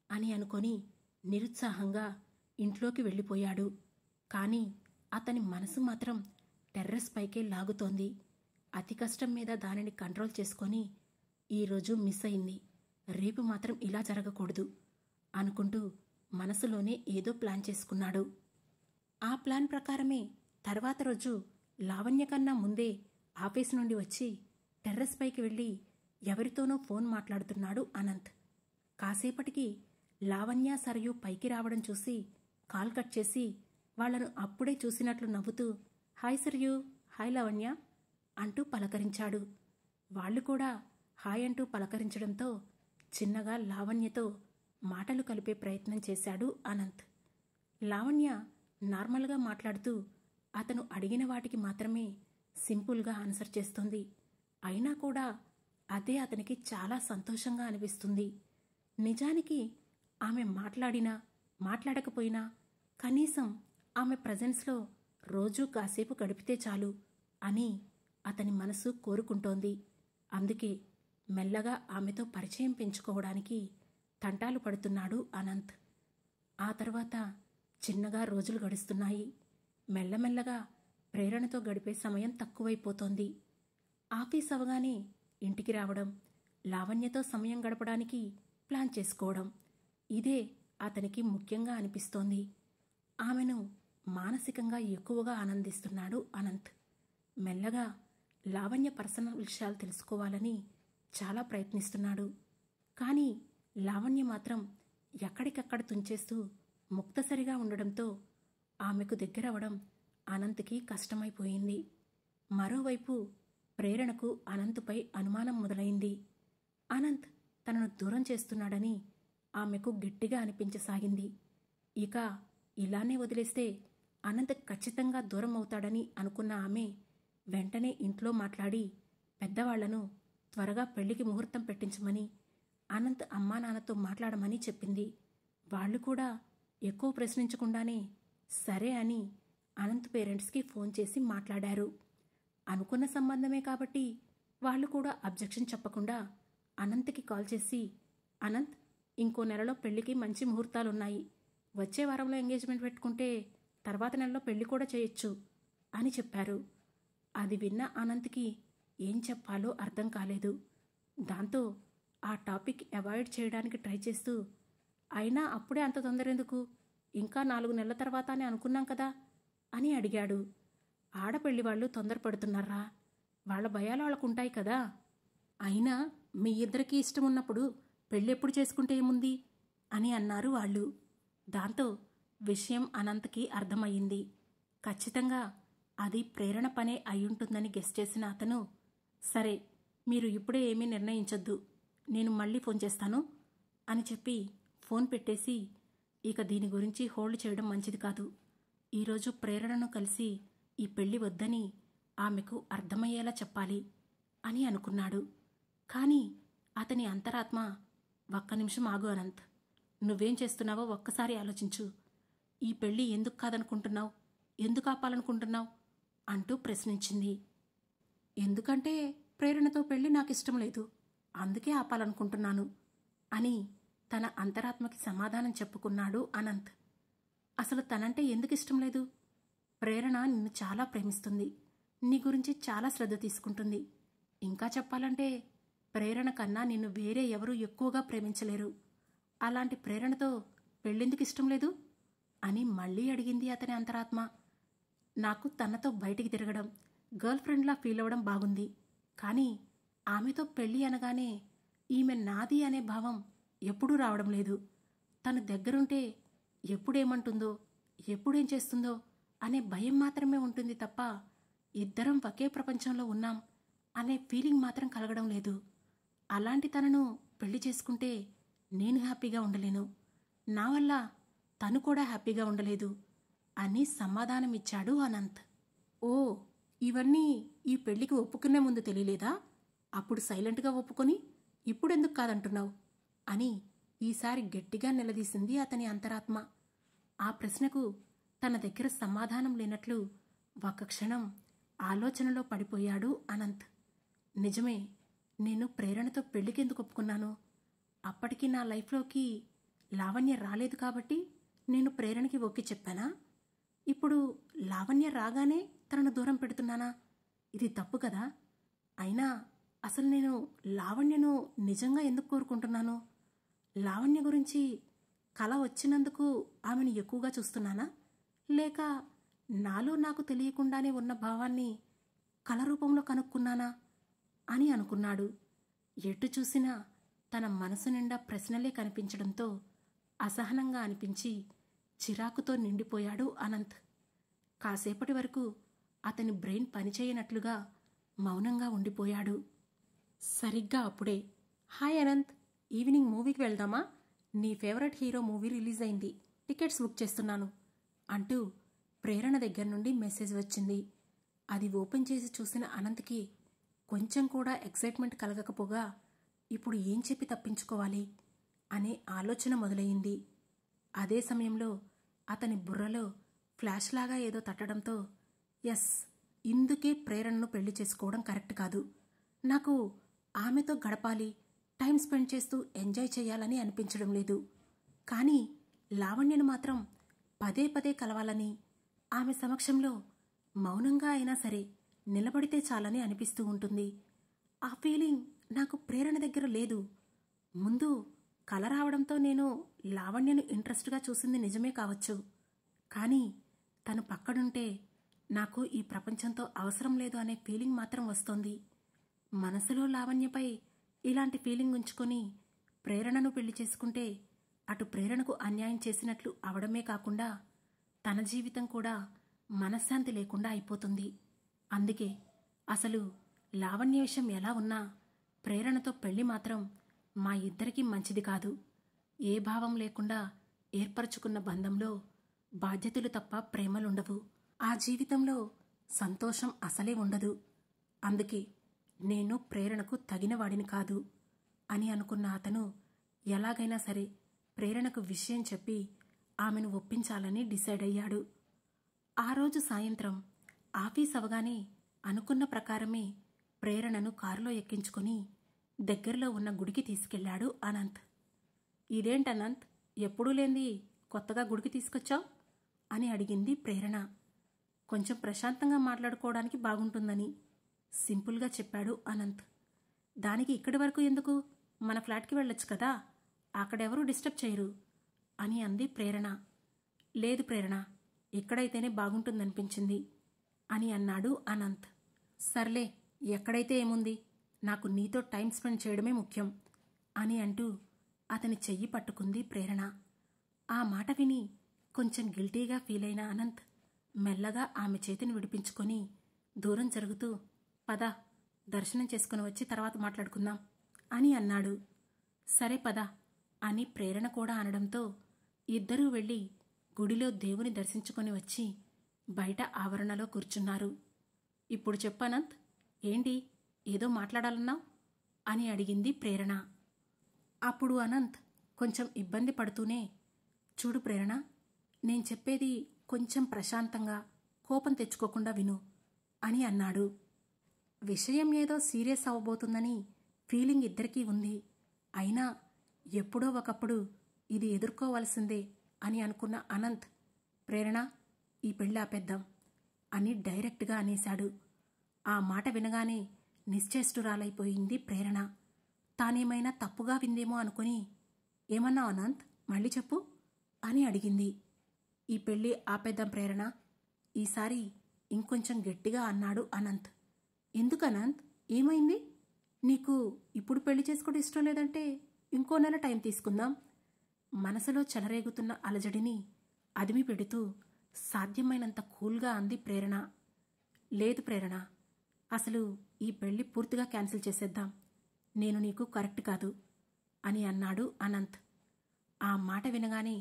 అని అనుకొని నిరుత్సాహంగా ఇంట్లోకి వెళ్ళిపోయాడు. కానీ అతని మనసు మాత్రం టెర్రస్ పైకే లాగుతోంది. అతి కష్టం మీద దానిని కంట్రోల్ చేసుకొని, ఈరోజు మిస్ అయింది, రేపు మాత్రం ఇలా జరగకూడదు అనుకుంటూ మనసులోనే ఏదో ప్లాన్ చేసుకున్నాడు. ఆ ప్లాన్ ప్రకారమే తర్వాత రోజు లావణ్య కన్నా ముందే ఆఫీస్ నుండి వచ్చి టెర్రస్ పైకి వెళ్ళి ఎవరితోనో ఫోన్ మాట్లాడుతున్నాడు అనంత్. కాసేపటికి లావణ్య సరయు పైకి రావడం చూసి కాల్ కట్ చేసి వాళ్లను అప్పుడే చూసినట్లు నవ్వుతూ, హాయ్ సరయు, హాయ్ లావణ్య అంటూ పలకరించాడు. వాళ్లు కూడా హాయ్ అంటూ పలకరించడంతో చిన్నగా లావణ్యతో మాటలు కలిపే ప్రయత్నం చేశాడు అనంత్. లావణ్య నార్మల్గా మాట్లాడుతూ అతను అడిగిన వాటికి మాత్రమే సింపుల్గా ఆన్సర్ చేస్తుంది. అయినా కూడా అదే అతనికి చాలా సంతోషంగా అనిపిస్తుంది. నిజానికి ఆమె మాట్లాడినా మాట్లాడకపోయినా కనీసం ఆమె ప్రజెన్స్లో రోజూ కాసేపు గడిపితే చాలు అని అతని మనసు కోరుకుంటోంది. అందుకే మెల్లగా ఆమెతో పరిచయం పెంచుకోవడానికి తంటాలు పడుతున్నాడు అనంత్. ఆ తర్వాత చిన్నగా రోజులు గడుస్తున్నాయి. మెల్లమెల్లగా ప్రేరణతో గడిపే సమయం తక్కువైపోతోంది. ఆఫీస్ అవగానే ఇంటికి రావడం, లావణ్యతో సమయం గడపడానికి ప్లాన్ చేసుకోవడం, ఇదే అతనికి ముఖ్యంగా అనిపిస్తోంది. ఆమెను మానసికంగా ఎక్కువగా ఆనందిస్తున్నాడు అనంత్. మెల్లగా లావణ్య పర్సనల్ విషయాలు తెలుసుకోవాలని చాలా ప్రయత్నిస్తున్నాడు. కానీ లావణ్య మాత్రం ఎక్కడికక్కడ తుంచేస్తూ ముక్తసరిగా ఉండడంతో ఆమెకు దగ్గరవడం అనంత్కి కష్టమైపోయింది. మరోవైపు ప్రేరణకు అనంత్పై అనుమానం మొదలైంది. అనంత్ తనను దూరం చేస్తున్నాడని ఆమెకు గట్టిగా అనిపించసాగింది. ఇక ఇలానే వదిలేస్తే అనంత్ ఖచ్చితంగా దూరం అవుతాడని అనుకున్న ఆమె వెంటనే ఇంట్లో మాట్లాడి పెద్దవాళ్లను త్వరగా పెళ్లికి ముహూర్తం పెట్టించమని, అనంత్ అమ్మానాన్నతో మాట్లాడమని చెప్పింది. వాళ్లు కూడా ఎక్కువ ప్రశ్నించకుండానే సరే అని అనంత్ పేరెంట్స్కి ఫోన్ చేసి మాట్లాడారు. అనుకున్న సంబంధమే కాబట్టి వాళ్ళు కూడా అబ్జెక్షన్ చెప్పకుండా అనంత్కి కాల్ చేసి, అనంత్, ఇంకో నెలలో పెళ్లికి మంచి ముహూర్తాలున్నాయి. వచ్చే వారంలో ఎంగేజ్మెంట్ పెట్టుకుంటే తర్వాత నెలలో పెళ్లి కూడా చేయొచ్చు అని చెప్పారు. అది విన్న అనంత్కి ఏం చెప్పాలో అర్థం కాలేదు. దాంతో ఆ టాపిక్ అవాయిడ్ చేయడానికి ట్రై చేస్తూ, అయినా అప్పుడే అంత తొందర ఎందుకు, ఇంకా 4 నెలల తర్వాత అని అనుకున్నాం కదా అని అడిగాడు. ఆడపెళ్లి వాళ్ళు తొందరపడుతున్నారా? వాళ్ళ భయాలు వాళ్ళకుంటాయి కదా. అయినా మీ ఇద్దరికీ ఇష్టం ఉన్నప్పుడు పెళ్ళెప్పుడు చేసుకుంటే ఏముంది అని అన్నారు వాళ్ళు. దాంతో విషయం అనంత్కి అర్థమయ్యింది. ఖచ్చితంగా అది ప్రేరణ పనే అయ్యుంటుందని గెస్ చేసిన అతను, సరే మీరు ఇప్పుడే ఏమీ నిర్ణయించొద్దు, నేను మళ్ళీ ఫోన్ చేస్తాను అని చెప్పి ఫోన్ పెట్టేసి, ఇక దీని గురించి హోల్డ్ చేయడం మంచిది కాదు, ఈరోజు ప్రేరణను కలిసి ఈ పెళ్లి వద్దని ఆమెకు అర్థమయ్యేలా చెప్పాలి అని అనుకున్నాడు. కానీ అతని అంతరాత్మ, ఒక్క నిమిషం ఆగు అనంత్, నువ్వేం చేస్తున్నావో ఒక్కసారి ఆలోచించు. ఈ పెళ్లి ఎందుకు కాదనుకుంటున్నావు, ఎందుకు ఆపాలనుకుంటున్నావు అంటూ ప్రశ్నించింది. ఎందుకంటే ప్రేరణతో పెళ్లి నాకు ఇష్టం లేదు, అందుకే ఆపాలనుకుంటున్నాను అని తన అంతరాత్మకి సమాధానం చెప్పుకున్నాడు అనంత్. అసలు తనంటే ఎందుకు ఇష్టం లేదు? ప్రేరణ నిన్ను చాలా ప్రేమిస్తుంది, నీ గురించి చాలా శ్రద్ధ తీసుకుంటుంది. ఇంకా చెప్పాలంటే ప్రేరణ కన్నా నిన్ను వేరే ఎవరూ ఎక్కువగా ప్రేమించలేరు. అలాంటి ప్రేరణతో పెళ్ళెందుకు ఇష్టం లేదు అని మళ్ళీ అడిగింది అతని అంతరాత్మ. నాకు తనతో బయటికి తిరగడం, గర్ల్ ఫ్రెండ్లా ఫీల్ అవ్వడం బాగుంది, కానీ ఆమెతో పెళ్ళి అనగానే ఈమె నాది అనే భావం ఎప్పుడూ రావడం లేదు. తను దగ్గరుంటే ఎప్పుడేమంటుందో, ఎప్పుడేం చేస్తుందో అనే భయం మాత్రమే ఉంటుంది తప్ప ఇద్దరం ఒకే ప్రపంచంలో ఉన్నాం అనే ఫీలింగ్ మాత్రం కలగడం లేదు. అలాంటి తనను పెళ్లి చేసుకుంటే నేను హ్యాపీగా ఉండలేను, నా వల్ల తను కూడా హ్యాపీగా ఉండలేదు అని సమాధానమిచ్చాడు అనంత్. ఓ, ఇవన్నీ ఈ పెళ్లికి ఒప్పుకునే ముందు తెలియలేదా? అప్పుడు సైలెంట్గా ఒప్పుకొని ఇప్పుడెందుకు కాదంటున్నావు అని ఈసారి గట్టిగా నిలదీసింది అతని అంతరాత్మ. ఆ ప్రశ్నకు తన దగ్గర సమాధానం లేనట్లు ఒక క్షణం ఆలోచనలో పడిపోయాడు అనంత్. నిజమే, నేను ప్రేరణతో పెళ్లికెందుకు ఒప్పుకున్నాను? అప్పటికి నా లైఫ్లోకి లావణ్య రాలేదు కాబట్టి నేను ప్రేరణకి ఒక్కి చెప్పానా? ఇప్పుడు లావణ్య రాగానే తనను దూరం పెడుతున్నానా? ఇది తప్పు కదా. అయినా అసలు నేను లావణ్యను నిజంగా ఎందుకు కోరుకుంటున్నాను? లావణ్య గురించి కల వచ్చినందుకు ఆమెను ఎక్కువగా చూస్తున్నానా, లేక నాలో నాకు తెలియకుండానే ఉన్న భావాన్ని కల రూపంలో కనుక్కున్నానా అని అనుకున్నాడు. ఎటు చూసినా తన మనసు నిండా ప్రశ్నలే కనిపించడంతో అసహనంగా అనిపించి చిరాకుతో నిండిపోయాడు అనంత్. కాసేపటి వరకు అతని బ్రెయిన్ పనిచేయనట్లుగా మౌనంగా ఉండిపోయాడు. సరిగ్గా అప్పుడే, హాయ్ అనంత్, ఈవినింగ్ మూవీకి వెళ్దామా? నీ ఫేవరెట్ హీరో మూవీ రిలీజ్ అయింది, టికెట్స్ బుక్ చేస్తున్నాను అంటూ ప్రేరణ దగ్గర నుండి మెసేజ్ వచ్చింది. అది ఓపెన్ చేసి చూసిన అనంత్కి కొంచెం కూడా ఎక్సైట్మెంట్ కలగకపోగా ఇప్పుడు ఏం చెప్పి తప్పించుకోవాలి అనే ఆలోచన మొదలయ్యింది. అదే సమయంలో అతని బుర్రలో ఫ్లాష్ లాగా ఏదో తట్టడంతో, ఎస్, ఇందుకే ప్రేరణను పెళ్లి చేసుకోవడం కరెక్ట్ కాదు, నాకు ఆమెతో గడపాలి, టైం స్పెండ్ చేస్తూ ఎంజాయ్ చేయాలని అనిపించడం లేదు, కానీ లావణ్యను మాత్రం పదే పదే కలవాలని, ఆమె సమక్షంలో మౌనంగా అయినా సరే నిలబడితే చాలని అనిపిస్తూ ఉంటుంది. ఆ ఫీలింగ్ నాకు ప్రేరణ దగ్గర లేదు. ముందు కల రావడంతో నేను లావణ్యను ఇంట్రెస్ట్గా చూసింది నిజమే కావచ్చు, కానీ తను పక్కడుంటే నాకు ఈ ప్రపంచంతో అవసరం లేదు అనే ఫీలింగ్ మాత్రం వస్తోంది. మనసులో లావణ్యపై ఇలాంటి ఫీలింగ్ ఉంచుకొని ప్రేరణను పెళ్లి చేసుకుంటే అటు ప్రేరణకు అన్యాయం చేసినట్లు అవడమే కాకుండా తన జీవితం కూడా మనశ్శాంతి లేకుండా అయిపోతుంది. అందుకే అసలు లావణ్య విషయం ఎలా ఉన్నా ప్రేరణతో పెళ్లి మాత్రం మా ఇద్దరికీ మంచిది కాదు. ఏ భావం లేకుండా ఏర్పరచుకున్న బంధంలో బాధ్యతలు తప్ప ప్రేమలుండవు. ఆ జీవితంలో సంతోషం అసలే ఉండదు. అందుకే నేను ప్రేరణకు తగినవాడిని కాదు అని అనుకున్న అతను ఎలాగైనా సరే ప్రేరణకు విషయం చెప్పి ఆమెను ఒప్పించాలని డిసైడ్ అయ్యాడు. ఆ రోజు సాయంత్రం ఆఫీస్ అవగానే అనుకున్న ప్రకారమే ప్రేరణను కారులో ఎక్కించుకొని దగ్గరలో ఉన్న గుడికి తీసుకెళ్లాడు అనంత్. ఇదేంటి అనంత్, ఎప్పుడూ లేంది కొత్తగా గుడికి తీసుకొచ్చావు అని అడిగింది ప్రేరణ. కొంచెం ప్రశాంతంగా మాట్లాడుకోవడానికి బాగుంటుందని సింపుల్గా చెప్పాడు అనంత్. దానికి ఇక్కడి వరకు ఎందుకు, మన ఫ్లాట్కి వెళ్ళొచ్చు కదా, అక్కడెవరూ డిస్టర్బ్ చేయరు అని అంది ప్రేరణ. లేదు ప్రేరణ, ఇక్కడైతేనే బాగుంటుందనిపించింది అని అన్నాడు అనంత్. సర్లే, ఎక్కడైతే ఏముంది, నాకు నీతో టైం స్పెండ్ చేయడమే ముఖ్యం అని అంటూ అతని చెయ్యి పట్టుకుంది ప్రేరణ. ఆ మాట విని కొంచెం గిల్టీగా ఫీల్ అయిన అనంత్ మెల్లగా ఆమె చేతిని విడిపించుకొని దూరం జరుగుతూ, పద, దర్శనం చేసుకుని వచ్చి తర్వాత మాట్లాడుకుందాం అని అన్నాడు. సరే పద అని ప్రేరణ కూడా అనడంతో ఇద్దరూ వెళ్ళి గుడిలో దేవుని దర్శించుకొని వచ్చి బయట ఆవరణలో కూర్చున్నారు. ఇప్పుడు చెప్పు అనంత్, ఏంటి ఏదో మాట్లాడాలన్నావు అని అడిగింది ప్రేరణ. అప్పుడు అనంత్ కొంచెం ఇబ్బంది పడుతూనే, చూడు ప్రేరణ, నేను చెప్పేది కొంచెం ప్రశాంతంగా కోపం తెచ్చుకోకుండా విను అని అన్నాడు. విషయం ఏదో సీరియస్ అవ్వబోతుందని ఫీలింగ్ ఇద్దరికీ ఉంది. అయినా ఎప్పుడో ఒకప్పుడు ఇది ఎదుర్కోవాల్సిందే అని అనుకున్న అనంత్, ప్రేరణ, ఈ పెళ్ళి ఆపేద్దాం అని డైరెక్ట్గా అనేశాడు. ఆ మాట వినగానే నిశ్చేష్టురాలైపోయింది ప్రేరణ. తానేమైనా తప్పుగా విందేమో అనుకుని, ఏమన్నావు అనంత్, మళ్ళీ చెప్పు అని అడిగింది. ఈ పెళ్ళి ఆపేద్దాం ప్రేరణ, ఈసారి ఇంకొంచెం గట్టిగా అన్నాడు అనంత్. ఎందుకు అనంత్, ఏమైంది? నీకు ఇప్పుడు పెళ్లి చేసుకోవడం ఇష్టం లేదంటే ఇంకో నెల టైం తీసుకుందాం. మనసులో చెలరేగుతున్న అలజడిని అదిమి పెడుతూ సాధ్యమైనంత కూల్గా అంది ప్రేరణ. లేదు ప్రేరణ, అసలు ఈ పెళ్లి పూర్తిగా క్యాన్సిల్ చేసేద్దాం, నేను నీకు కరెక్ట్ కాదు అని అన్నాడు అనంత్. ఆ మాట వినగానే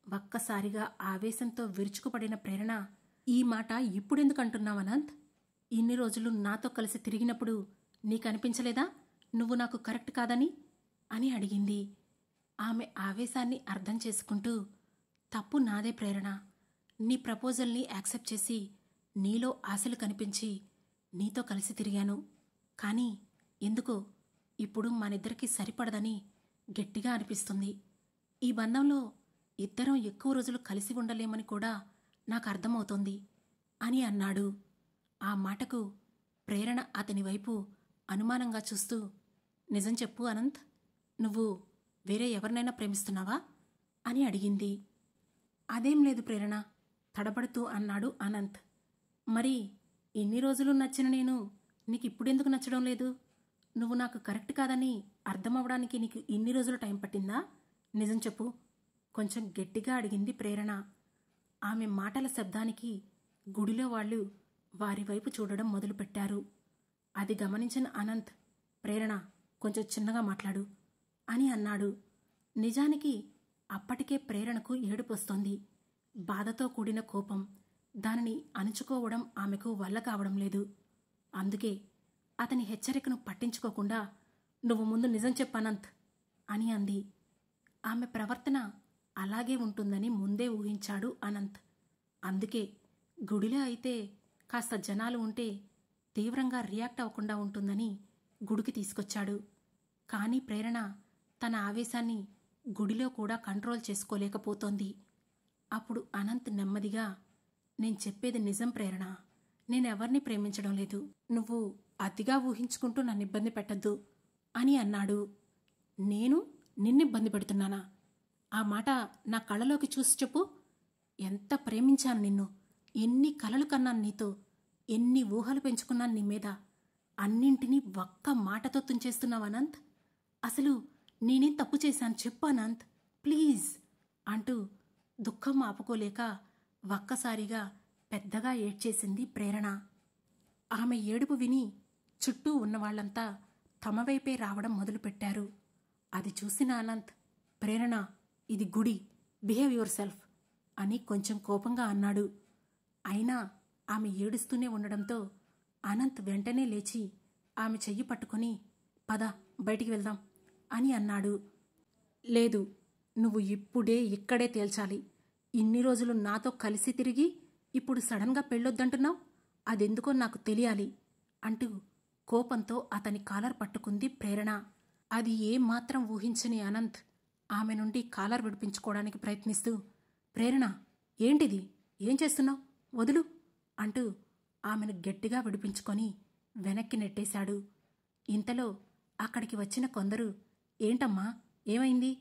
ఒక్కసారిగా ఆవేశంతో విరుచుకుపడిన ప్రేరణ, ఈ మాట ఇప్పుడెందుకు అంటున్నావు అనంత్? ఇన్ని రోజులు నాతో కలిసి తిరిగినప్పుడు నీకనిపించలేదా నువ్వు నాకు కరెక్ట్ కాదని అని అడిగింది. ఆమె ఆవేశాన్ని అర్థం చేసుకుంటూ, తప్పు నాదే ప్రేరణ, నీ ప్రపోజల్ని యాక్సెప్ట్ చేసి నీలో ఆశలు కనిపించి నీతో కలిసి తిరిగాను. కానీ ఎందుకో ఇప్పుడు మనిద్దరికీ సరిపడదని గట్టిగా అనిపిస్తుంది. ఈ బంధంలో ఇద్దరం ఎక్కువ రోజులు కలిసి ఉండలేమని కూడా నాకు అర్థమవుతోంది అని అన్నాడు. ఆ మాటకు ప్రేరణ అతని వైపు అనుమానంగా చూస్తూ, నిజం చెప్పు అనంత్, నువ్వు వేరే ఎవరినైనా ప్రేమిస్తున్నావా అని అడిగింది. అదేం లేదు ప్రేరణ, తడబడుతూ అన్నాడు అనంత్. మరి ఇన్ని రోజులు నచ్చిన నేను నీకు ఇప్పుడెందుకు నచ్చడం లేదు? నువ్వు నాకు కరెక్ట్ కాదని అర్థమవడానికి నీకు ఇన్ని రోజులు టైం పట్టిందా? నిజం చెప్పు కొంచెం గట్టిగా అడిగింది ప్రేరణ. ఆమె మాటల శబ్దానికి గుడిలో వాళ్ళు వారి వైపు చూడడం మొదలుపెట్టారు. అది గమనించిన అనంత్, ప్రేరణ, కొంచెం చిన్నగా మాట్లాడు అని అన్నాడు. నిజానికి అప్పటికే ప్రేరణకు ఏడుపొస్తోంది. బాధతో కూడిన కోపం, దానిని అణుచుకోవడం ఆమెకు వల్ల కావడం లేదు. అందుకే అతని హెచ్చరికను పట్టించుకోకుండా, నువ్వు ముందు నిజం చెప్పు అనంత్ అని అంది. ఆమె ప్రవర్తన అలాగే ఉంటుందని ముందే ఊహించాడు అనంత్. అందుకే గుడిలో అయితే కాస్త జనాలు ఉంటే తీవ్రంగా రియాక్ట్ అవ్వకుండా ఉంటుందని గుడికి తీసుకొచ్చాడు. కానీ ప్రేరణ తన ఆవేశాన్ని గుడిలో కూడా కంట్రోల్ చేసుకోలేకపోతోంది. అప్పుడు అనంత్ నెమ్మదిగా, నేను చెప్పేది నిజం ప్రేరణ, నేనెవర్నీ ప్రేమించడం లేదు, నువ్వు అతిగా ఊహించుకుంటూ నన్ను ఇబ్బంది పెట్టద్దు అని అన్నాడు. నేను నిన్నిబ్బంది పెడుతున్నానా? ఆ మాట నా కళ్ళలోకి చూసి చెప్పు. ఎంత ప్రేమించాను నిన్ను, ఎన్ని కలలు కన్నాను నీతో, ఎన్ని ఊహలు పెంచుకున్నాను నీ మీద, అన్నింటినీ ఒక్క మాటతో తుంచేస్తున్నావు అనంత్. అసలు నేనేం తప్పు చేశాను చెప్పు అనంత్, ప్లీజ్ అంటూ దుఃఖం ఆపుకోలేక ఒక్కసారిగా పెద్దగా ఏడ్చేసింది ప్రేరణ. ఆమె ఏడుపు విని చుట్టూ ఉన్నవాళ్లంతా తమ వైపే రావడం మొదలుపెట్టారు. అది చూసిన అనంత్, ప్రేరణ, ఇది గుడి, బిహేవ్ యువర్ సెల్ఫ్ అని కొంచెం కోపంగా అన్నాడు. అయినా ఆమె ఏడుస్తూనే ఉండడంతో అనంత్ వెంటనే లేచి ఆమె చెయ్యి పట్టుకుని, పద బయటికి వెళ్దాం అని అన్నాడు. లేదు, నువ్వు ఇప్పుడే ఇక్కడే తేల్చాలి. ఇన్ని రోజులు నాతో కలిసి తిరిగి ఇప్పుడు సడన్గా పెళ్ళొద్దంటున్నావు, అదెందుకో నాకు తెలియాలి అంటూ కోపంతో అతని కాలర్ పట్టుకుంది ప్రేరణ. అది ఏమాత్రం ఊహించని అనంత్ ఆమె నుండి కాలర్ విడిపించుకోవడానికి ప్రయత్నిస్తూ, ప్రేరణ, ఏంటిది? ఏం చేస్తున్నావు? వదులు అంటూ ఆమెను గట్టిగా విడిపించుకొని వెనక్కి నెట్టేశాడు. ఇంతలో అక్కడికి వచ్చిన కొందరు, ఏంటమ్మా, ఏమైంది?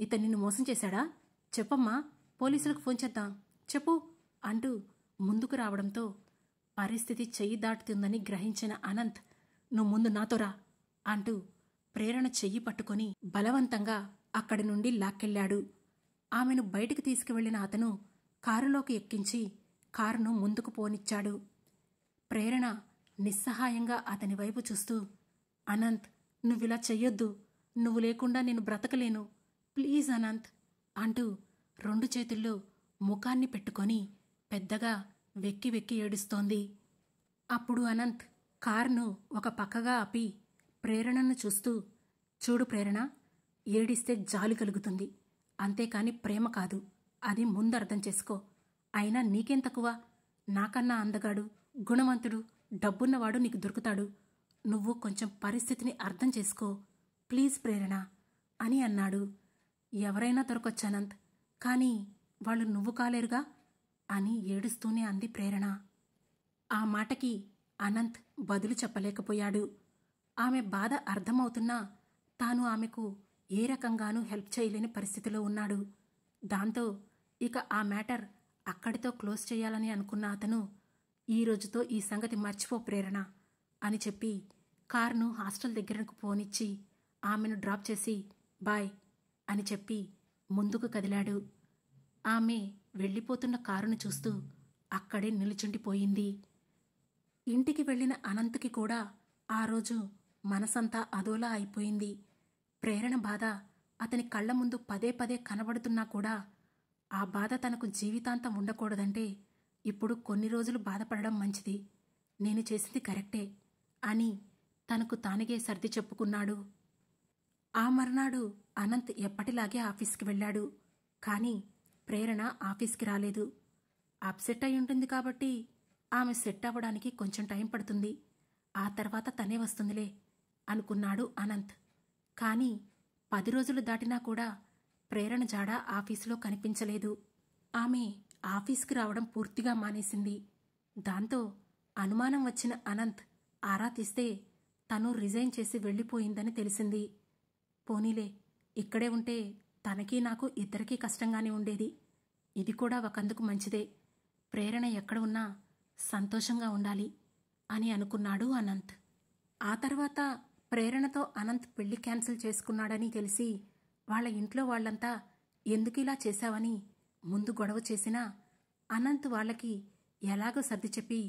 ఇతను నిన్ను మోసం చేశాడా? చెప్పమ్మా, పోలీసులకు ఫోన్ చేద్దాం, చెప్పు అంటూ ముందుకు రావడంతో పరిస్థితి చెయ్యి దాటుతుందని గ్రహించిన అనంత్, నువ్వు ముందు నాతో రా అంటూ ప్రేరణ చెయ్యి పట్టుకొని బలవంతంగా అక్కడి నుండి లాక్కెళ్లాడు. ఆమెను బయటికి తీసుకువెళ్లిన అతను కారులోకి ఎక్కించి కారును ముందుకు పోనిచ్చాడు. ప్రేరణ నిస్సహాయంగా అతని వైపు చూస్తూ, అనంత్, నువ్విలా చెయ్యొద్దు, నువ్వు లేకుండా నేను బ్రతకలేను, ప్లీజ్ అనంత్ అంటూ 2 చేతుల్లో ముఖాన్ని పెట్టుకొని పెద్దగా వెక్కి వెక్కి ఏడుస్తోంది. అప్పుడు అనంత్ కారును ఒక పక్కగా ఆపి ప్రేరణను చూస్తూ, చూడు ప్రేరణ, ఏడిస్తే జాలి కలుగుతుంది, అంతేకాని ప్రేమ కాదు, అది ముందు అర్థం చేసుకో. అయినా నీకేం తక్కువ? నాకన్నా అందగాడు, గుణవంతుడు, డబ్బున్నవాడు నీకు దొరుకుతాడు. నువ్వు కొంచెం పరిస్థితిని అర్థం చేసుకో, ప్లీజ్ ప్రేరణ అని అన్నాడు. ఎవరైనా దొరకొచ్చు అనంత్, కానీ వాళ్ళు నువ్వు కాలేరుగా అని ఏడుస్తూనే అంది ప్రేరణ. ఆ మాటకి అనంత్ బదులు చెప్పలేకపోయాడు. ఆమె బాధ అర్థమవుతున్నా తాను ఆమెకు ఏ రకంగానూ హెల్ప్ చేయలేని పరిస్థితిలో ఉన్నాడు. దాంతో ఇక ఆ మ్యాటర్ అక్కడితో క్లోజ్ చేయాలని అనుకున్న అతను, ఈ రోజుతో ఈ సంగతి మర్చిపో ప్రేరణ అని చెప్పి కారును హాస్టల్ దగ్గరకు పోనిచ్చి ఆమెను డ్రాప్ చేసి బాయ్ అని చెప్పి ముందుకు కదిలాడు. ఆమె వెళ్ళిపోతున్న కారును చూస్తూ అక్కడే నిలుచుండిపోయింది. ఇంటికి వెళ్లిన అనంత్కి కూడా ఆ రోజు మనసంతా అదోలా అయిపోయింది. ప్రేరణ బాధ అతని కళ్ల ముందు పదే పదే కనబడుతున్నా కూడా ఆ బాధ తనకు జీవితాంతం ఉండకూడదంటే ఇప్పుడు కొన్ని రోజులు బాధపడడం మంచిది, నేను చేసింది కరెక్టే అని తనకు తానుగే సర్ది చెప్పుకున్నాడు. ఆ మర్నాడు అనంత్ ఎప్పటిలాగే ఆఫీస్కి వెళ్ళాడు. కానీ ప్రేరణ ఆఫీస్కి రాలేదు. అప్సెట్ అయి ఉంటుంది కాబట్టి ఆమె సెట్ అవ్వడానికి కొంచెం టైం పడుతుంది, ఆ తర్వాత తనే వస్తుందిలే అనుకున్నాడు అనంత్. కానీ 10 రోజులు దాటినా కూడా ప్రేరణ జాడ ఆఫీసులో కనిపించలేదు. ఆమె ఆఫీస్కి రావడం పూర్తిగా మానేసింది. దాంతో అనుమానం వచ్చిన అనంత్ ఆరా తీస్తే తను రిజైన్ చేసి వెళ్ళిపోయిందని తెలిసింది. పోనీలే, ఇక్కడే ఉంటే తనకీ నాకు ఇద్దరికీ కష్టంగానే ఉండేది, ఇది కూడా ఒకందుకు మంచిదే, ప్రేరణ ఎక్కడ ఉన్నా సంతోషంగా ఉండాలి అని అనుకున్నాడు అనంత్. ఆ తర్వాత ప్రేరణతో అనంత్ పెళ్లి క్యాన్సిల్ చేసుకున్నాడని తెలిసి వాళ్ళ ఇంట్లో వాళ్లంతా ఎందుకిలా చేశావని ముందు గొడవ చేసినా అనంత్ వాళ్ళకి ఎలాగో సర్ది చెప్పి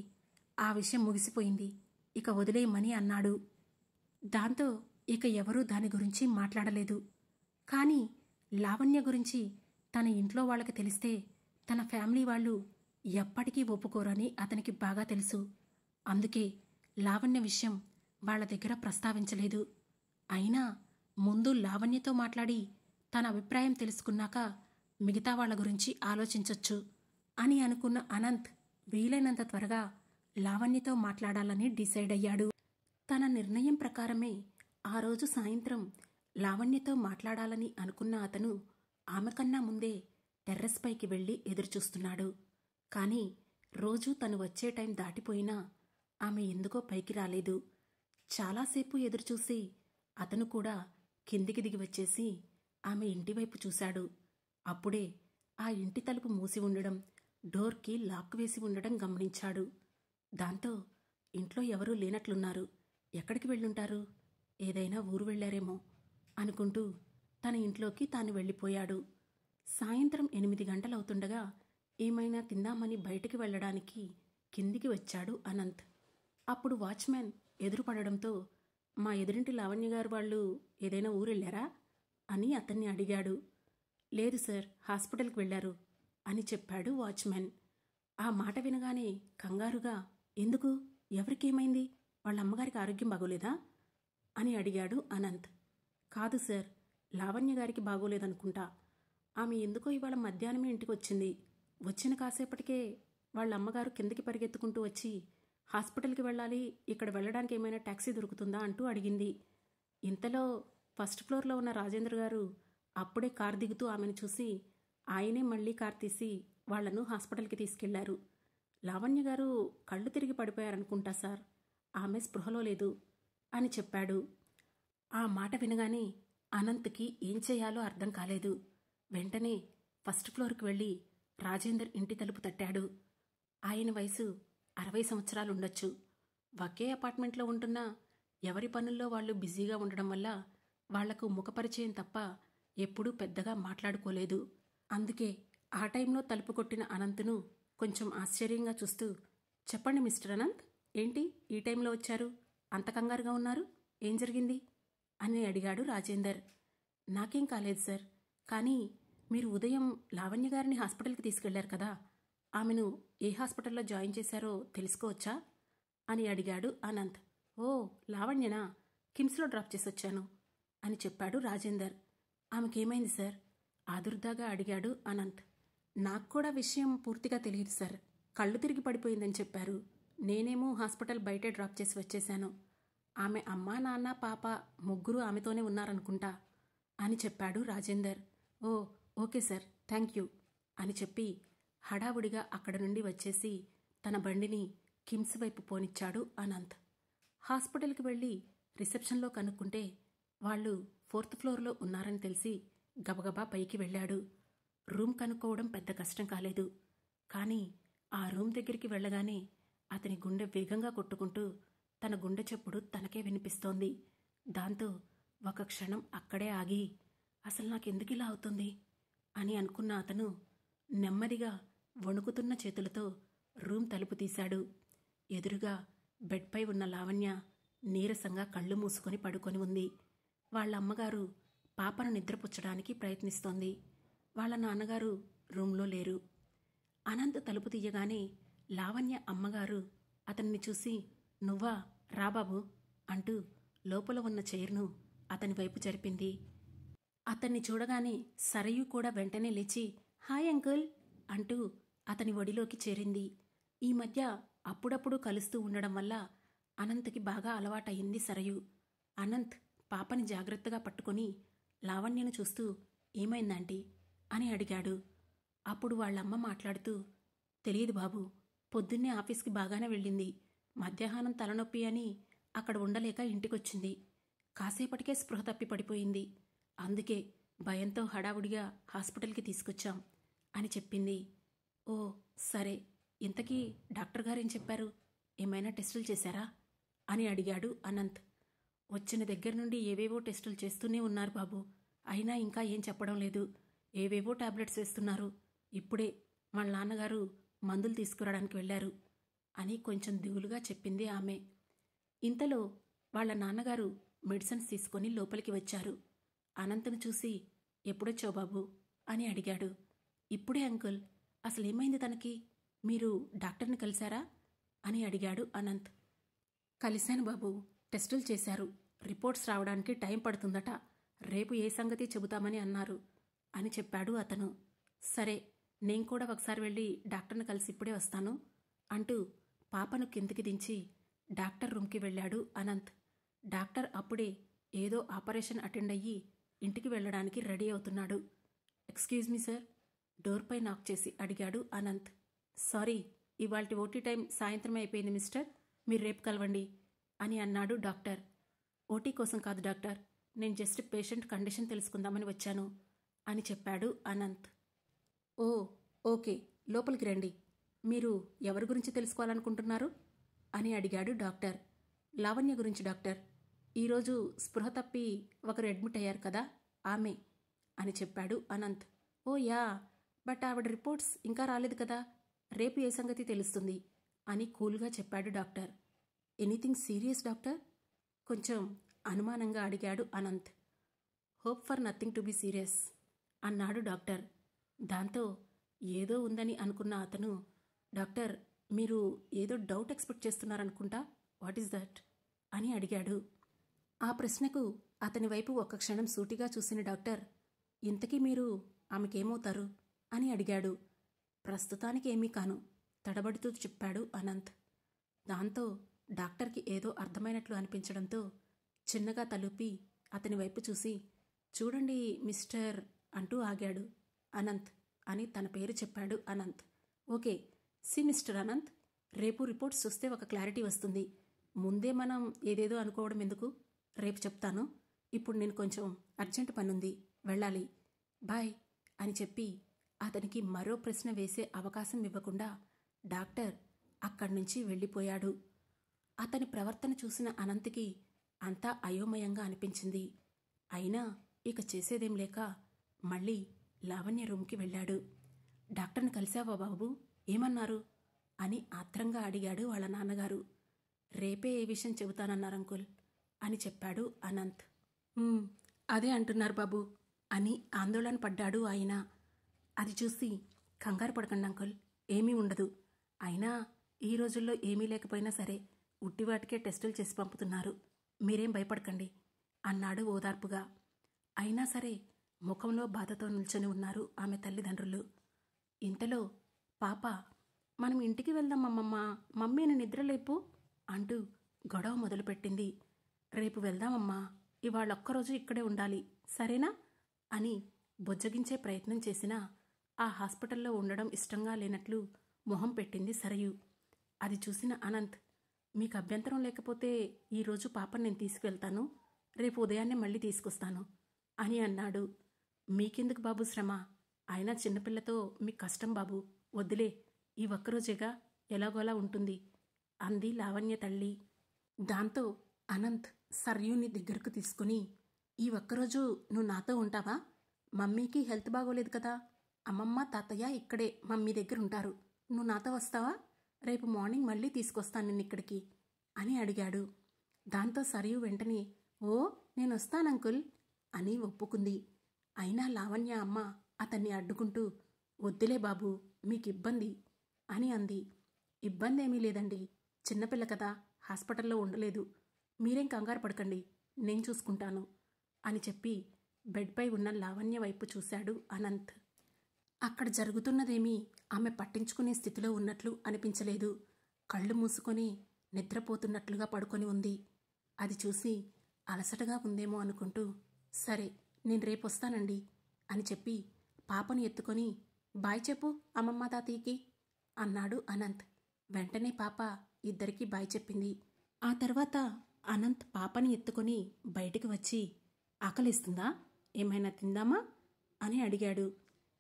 ఆ విషయం ముగిసిపోయింది, ఇక వదిలేయమని అన్నాడు. దాంతో ఇక ఎవరూ దాని గురించి మాట్లాడలేదు. కానీ లావణ్య గురించి తన ఇంట్లో వాళ్ళకి తెలిస్తే తన ఫ్యామిలీ వాళ్ళు ఎప్పటికీ ఒప్పుకోరని అతనికి బాగా తెలుసు. అందుకే లావణ్య విషయం వాళ్ళ దగ్గర ప్రస్తావించలేదు. అయినా ముందు లావణ్యతో మాట్లాడి తన అభిప్రాయం తెలుసుకున్నాక మిగతా వాళ్ళ గురించి ఆలోచించొచ్చు అని అనుకున్న అనంత్ వీలైనంత త్వరగా లావణ్యతో మాట్లాడాలని డిసైడ్ అయ్యాడు. తన నిర్ణయం ప్రకారమే ఆ రోజు సాయంత్రం లావణ్యతో మాట్లాడాలని అనుకున్న అతను ఆమె కన్నా ముందే టెర్రస్ పైకి వెళ్లి ఎదురుచూస్తున్నాడు. కానీ రోజూ తను వచ్చే టైం దాటిపోయినా ఆమె ఎందుకో పైకి రాలేదు. చాలాసేపు ఎదురుచూసి అతను కూడా కిందికి దిగి వచ్చేసి ఆమె ఇంటివైపు చూశాడు. అప్పుడే ఆ ఇంటి తలుపు మూసి ఉండడం, డోర్కి లాక్ వేసి ఉండడం గమనించాడు. దాంతో ఇంట్లో ఎవరూ లేనట్లున్నారు, ఎక్కడికి వెళ్ళుంటారు, ఏదైనా ఊరు వెళ్లారేమో అనుకుంటూ తన ఇంట్లోకి తాను వెళ్ళిపోయాడు. సాయంత్రం 8 గంటలవుతుండగా ఏమైనా తిందామని బయటికి వెళ్లడానికి కిందికి వచ్చాడు అనంత్. అప్పుడు వాచ్మ్యాన్ ఎదురుపడడంతో, మా ఎదురింటి లావణ్య గారు వాళ్ళు ఏదైనా ఊరెళ్ళారా అని అతన్ని అడిగాడు. లేదు సార్, హాస్పిటల్కి వెళ్లారు అని చెప్పాడు వాచ్మ్యాన్. ఆ మాట వినగానే కంగారుగా, ఎందుకు, ఎవరికేమైంది, వాళ్ళ అమ్మగారికి ఆరోగ్యం బాగోలేదా అని అడిగాడు అనంత్. కాదు సార్, లావణ్య గారికి బాగోలేదనుకుంటా, ఆమె ఎందుకో ఇవాళ మధ్యాహ్నమే ఇంటికి వచ్చింది, వచ్చిన కాసేపటికే వాళ్ళ అమ్మగారు కిందకి పరిగెత్తుకుంటూ వచ్చి హాస్పిటల్కి వెళ్ళాలి, ఇక్కడ వెళ్ళడానికి ఏమైనా ట్యాక్సీ దొరుకుతుందా అంటూ అడిగింది. ఇంతలో ఫస్ట్ ఫ్లోర్లో ఉన్న రాజేంద్ర గారు అప్పుడే కార్ దిగుతూ ఆమెను చూసి ఆయనే మళ్ళీ కార్ తీసి వాళ్లను హాస్పిటల్కి తీసుకెళ్లారు. లావణ్య గారు కళ్ళు తిరిగి పడిపోయారనుకుంటా సార్, ఆమె స్పృహలో లేదు అని చెప్పాడు. ఆ మాట వినగానే అనంత్కి ఏం చేయాలో అర్థం కాలేదు. వెంటనే ఫస్ట్ ఫ్లోర్కి వెళ్ళి రాజేందర్ ఇంటి తలుపు తట్టాడు. ఆయన వయసు 60 సంవత్సరాలుండొచ్చు. ఒకే అపార్ట్మెంట్లో ఉంటున్నా ఎవరి పనుల్లో వాళ్ళు బిజీగా ఉండడం వల్ల వాళ్లకు ముఖపరిచయం తప్ప ఎప్పుడూ పెద్దగా మాట్లాడుకోలేదు. అందుకే ఆ టైంలో తలుపు కొట్టిన అనంత్ను కొంచెం ఆశ్చర్యంగా చూస్తూ, చెప్పండి మిస్టర్ అనంత్, ఏంటి ఈ టైంలో వచ్చారు? అంత కంగారుగా ఉన్నారు, ఏం జరిగింది అని అడిగాడు రాజేందర్. నాకేం కాలేదు సార్, కానీ మీరు ఉదయం లావణ్య గారిని హాస్పిటల్కి తీసుకెళ్లారు కదా, ఆమెను ఏ హాస్పిటల్లో జాయిన్ చేశారో తెలుసుకోవచ్చా అని అడిగాడు అనంత్. ఓ లావణ్యనా, కిమ్స్లో డ్రాప్ చేసొచ్చాను అని చెప్పాడు రాజేందర్. ఆమెకేమైంది సార్ ఆదుర్దాగా అడిగాడు అనంత్. నాకు కూడా విషయం పూర్తిగా తెలియదు సార్, కళ్ళు తిరిగి పడిపోయిందని చెప్పారు. నేనేమో హాస్పిటల్ బయటే డ్రాప్ చేసి వచ్చేశాను. ఆమె అమ్మా నాన్న పాప ముగ్గురు ఆమెతోనే ఉన్నారనుకుంటా అని చెప్పాడు రాజేందర్. ఓ ఓకే సార్, థ్యాంక్ యూ అని చెప్పి హడావుడిగా అక్కడి నుండి వచ్చేసి తన బండిని కిమ్స్ వైపు పోనిచ్చాడు అనంత్. హాస్పిటల్కి వెళ్ళి రిసెప్షన్లో కనుక్కుంటే వాళ్ళు 4th ఫ్లోర్లో ఉన్నారని తెలిసి గబగబా పైకి వెళ్ళాడు. రూమ్ కనుక్కోవడం పెద్ద కష్టం కాలేదు. కానీ ఆ రూమ్ దగ్గరికి వెళ్ళగానే అతని గుండె వేగంగా కొట్టుకుంటూ తన గుండె చప్పుడు తనకే వినిపిస్తోంది. దాంతో ఒక క్షణం అక్కడే ఆగి, అసలు నాకెందుకిలా అవుతుంది అని అనుకున్న అతను నెమ్మదిగా వణుకుతున్న చేతులతో రూమ్ తలుపు తీశాడు. ఎదురుగా బెడ్పై ఉన్న లావణ్య నీరసంగా కళ్ళు మూసుకొని పడుకొని ఉంది. వాళ్ళ అమ్మగారు పాపను నిద్రపుచ్చడానికి ప్రయత్నిస్తోంది. వాళ్ళ నాన్నగారు రూంలో లేరు. అనంత్ తలుపు తీయగానే లావణ్య అమ్మగారు అతన్ని చూసి, నువ్వా, రాబాబు అంటూ లోపల ఉన్న చైర్ను అతని వైపు జరిపింది. అతన్ని చూడగానే సరయు కూడా వెంటనే లేచి, హాయ్ అంకుల్ అంటూ అతని ఒడిలోకి చేరింది. ఈ మధ్య అప్పుడప్పుడు కలుస్తూ ఉండడం వల్ల అనంత్కి బాగా అలవాటయింది సరయు. అనంత్ పాపని జాగ్రత్తగా పట్టుకొని లావణ్యను చూస్తూ, ఏమైందాంటీ అని అడిగాడు. అప్పుడు వాళ్ళమ్మ మాట్లాడుతూ, తెలియదు బాబు, పొద్దున్నే ఆఫీస్కి బాగానే వెళ్ళింది. మధ్యాహ్నం తలనొప్పి అని అక్కడ ఉండలేక ఇంటికొచ్చింది. కాసేపటికే స్పృహ తప్పి పడిపోయింది. అందుకే భయంతో హడావుడిగా హాస్పిటల్కి తీసుకొచ్చాం అని చెప్పింది. ఓ సరే, ఇంతకీ డాక్టర్ గారేం చెప్పారు? ఏమైనా టెస్టులు చేశారా అని అడిగాడు అనంత్. వచ్చిన దగ్గర నుండి ఏవేవో టెస్టులు చేస్తూనే ఉన్నారు బాబు, అయినా ఇంకా ఏం చెప్పడం లేదు. ఏవేవో టాబ్లెట్స్ వేస్తున్నారు. ఇప్పుడే వాళ్ళ నాన్నగారు మందులు తీసుకురావడానికి వెళ్లారు అని కొంచెం దిగులుగా చెప్పింది ఆమె. ఇంతలో వాళ్ళ నాన్నగారు మెడిసిన్స్ తీసుకొని లోపలికి వచ్చారు. అనంత్ను చూసి, ఎప్పుడొచ్చావు బాబు అని అడిగాడు. ఇప్పుడే అంకుల్. అసలేమైంది తనకి? మీరు డాక్టర్ని కలిశారా అని అడిగాడు అనంత్. కలిశాను బాబు, టెస్టులు చేశారు. రిపోర్ట్స్ రావడానికి టైం పడుతుందట. రేపు ఏ సంగతి చెబుతామని అన్నారు అని చెప్పాడు అతను. సరే, నేను కూడా ఒకసారి వెళ్ళి డాక్టర్ని కలిసి ఇప్పుడే వస్తాను అంటూ పాపను కిందికి దించి డాక్టర్ రూమ్కి వెళ్ళాడు అనంత్. డాక్టర్ అప్పుడే ఏదో ఆపరేషన్ అటెండ్ అయ్యి ఇంటికి వెళ్ళడానికి రెడీ అవుతున్నాడు. ఎక్స్క్యూజ్ మీ సార్, డోర్పై నాక్ చేసి అడిగాడు అనంత్. సారీ, ఇవాల్టి ఓటీ టైం సాయంత్రమే అయిపోయింది మిస్టర్, మీరు రేపు కలవండి అని అన్నాడు డాక్టర్. ఓటీ కోసం కాదు డాక్టర్, నేను జస్ట్ పేషెంట్ కండిషన్ తెలుసుకుందామని వచ్చాను అని చెప్పాడు అనంత్. ఓ ఓకే, లోపలికి రండి. మీరు ఎవరి గురించి తెలుసుకోవాలనుకుంటున్నారు అని అడిగాడు డాక్టర్. లావణ్య గురించి డాక్టర్. ఈరోజు స్పృహ తప్పి ఒకరు అడ్మిట్ అయ్యారు కదా, ఆమె అని చెప్పాడు అనంత్. ఓ యా, బట్ ఆవిడ రిపోర్ట్స్ ఇంకా రాలేదు కదా, రేపు ఏ సంగతి తెలుస్తుంది అని కూల్గా చెప్పాడు డాక్టర్. ఎనీథింగ్ సీరియస్ డాక్టర్ కొంచెం అనుమానంగా అడిగాడు Anant. Hope for nothing to be serious అన్నాడు డాక్టర్. దాంతో ఏదో ఉందని అనుకున్న అతను, డాక్టర్ మీరు ఏదో డౌట్ ఎక్స్పెక్ట్ చేస్తున్నారనుకుంటా, వాట్ ఈస్ దట్ అని అడిగాడు. ఆ ప్రశ్నకు అతని వైపు ఒక్క క్షణం సూటిగా చూసిన డాక్టర్, ఇంతకీ మీరు ఆమెకేమవుతారు అని అడిగాడు. ప్రస్తుతానికి ఏమీ కాను తడబడుతూ చెప్పాడు అనంత్. దాంతో డాక్టర్కి ఏదో అర్థమైనట్లు అనిపించడంతో చిన్నగా తలూపి అతని వైపు చూసి, చూడండి మిస్టర్ అంటూ ఆగాడు. అనంత్ అని తన పేరు చెప్పాడు Anant. Okay, see mister Anant, రేపు రిపోర్ట్స్ చూస్తే ఒక క్లారిటీ వస్తుంది. ముందే మనం ఏదేదో అనుకోవడం ఎందుకు? రేపు చెప్తాను. ఇప్పుడు నేను కొంచెం అర్జెంట్ పనుంది, వెళ్ళాలి, బాయ్ అని చెప్పి అతనికి మరో ప్రశ్న వేసే అవకాశం ఇవ్వకుండా డాక్టర్ అక్కడి నుంచి వెళ్ళిపోయాడు. అతని ప్రవర్తన చూసిన అనంత్కి అంతా అయోమయంగా అనిపించింది. అయినా ఇక చేసేదేం లేక మళ్ళీ లావణ్య రూమ్కి వెళ్ళాడు. డాక్టర్ని కలిశావా బాబు, ఏమన్నారు అని ఆత్రంగా అడిగాడు వాళ్ళ నాన్నగారు. రేపే ఏ విషయం చెబుతానన్నారు అంకుల్ అని చెప్పాడు అనంత్. అదే అంటున్నారు బాబు అని ఆందోళన పడ్డాడు ఆయన. అది చూసి, కంగారు పడకండి అంకుల్, ఏమీ ఉండదు. అయినా ఈ రోజుల్లో ఏమీ లేకపోయినా సరే ఉట్టివాటికే టెస్టులు చేసి పంపుతున్నారు, మీరేం భయపడకండి అన్నాడు ఓదార్పుగా. అయినా సరే ముఖంలో బాధతో నిల్చొని ఉన్నారు ఆమె తల్లిదండ్రులు. ఇంతలో పాప, మనం ఇంటికి వెళ్దాం అమ్మమ్మ, మమ్మీని నిద్రలేపు అంటూ గొడవ మొదలుపెట్టింది. రేపు వెళ్దామమ్మా, ఇవాళొక్కరోజు ఇక్కడే ఉండాలి, సరేనా అని బుజ్జగించే ప్రయత్నం చేసినా ఆ హాస్పిటల్లో ఉండడం ఇష్టంగా లేనట్లు మొహం పెట్టింది సరయు. అది చూసిన అనంత్, మీకు అభ్యంతరం లేకపోతే ఈరోజు పాపను నేను తీసుకువెళ్తాను, రేపు ఉదయాన్నే మళ్ళీ తీసుకొస్తాను అని అన్నాడు. మీకెందుకు బాబు శ్రమ, అయినా చిన్నపిల్లతో మీకు కష్టం బాబు, వద్దులే, ఈ ఒక్కరోజేగా ఎలాగోలా ఉంటుంది అంది లావణ్య తల్లి. దాంతో అనంత్ సరయుని దగ్గరకు తీసుకుని, ఈ ఒక్కరోజు నువ్వు నాతో ఉంటావా? మమ్మీకి హెల్త్ బాగోలేదు కదా, అమ్మమ్మ తాతయ్య ఇక్కడే మమ్మీ దగ్గర ఉంటారు, నువ్వు నాతో వస్తావా? రేపు మార్నింగ్ మళ్ళీ తీసుకొస్తాను నిన్ను ఇక్కడికి అని అడిగాడు. దాంతో సరియు వెంటనే, ఓ నేను వస్తాను అంకుల్ అని ఒప్పుకుంది. అయినా లావణ్య అమ్మ అతన్ని అడ్డుకుంటూ, వద్దులే బాబు, మీకు ఇబ్బంది అని అంది. ఇబ్బంది ఏమీ లేదండి, చిన్నపిల్ల కదా, హాస్పిటల్లో ఉండలేదు, మీరేం కంగారు పడకండి, నేను చూసుకుంటాను అని చెప్పి బెడ్పై ఉన్న లావణ్య వైపు చూశాడు అనంత్. అక్కడ జరుగుతున్నదేమీ ఆమె పట్టించుకునే స్థితిలో ఉన్నట్లు అనిపించలేదు. కళ్ళు మూసుకొని నిద్రపోతున్నట్లుగా పడుకొని ఉంది. అది చూసి అలసటగా ఉందేమో అనుకుంటూ, సరే నేను రేపొస్తానండి అని చెప్పి పాపను ఎత్తుకొని బాయ్ చెప్పు అమ్మమ్మ తాతయ్యకి అన్నాడు అనంత్. వెంటనే పాప ఇద్దరికీ బాయ్ చెప్పింది. ఆ తర్వాత అనంత్ పాపని ఎత్తుకొని బయటికి వచ్చి, ఆకలిస్తుందా, ఏమైనా తిందామా అని అడిగాడు.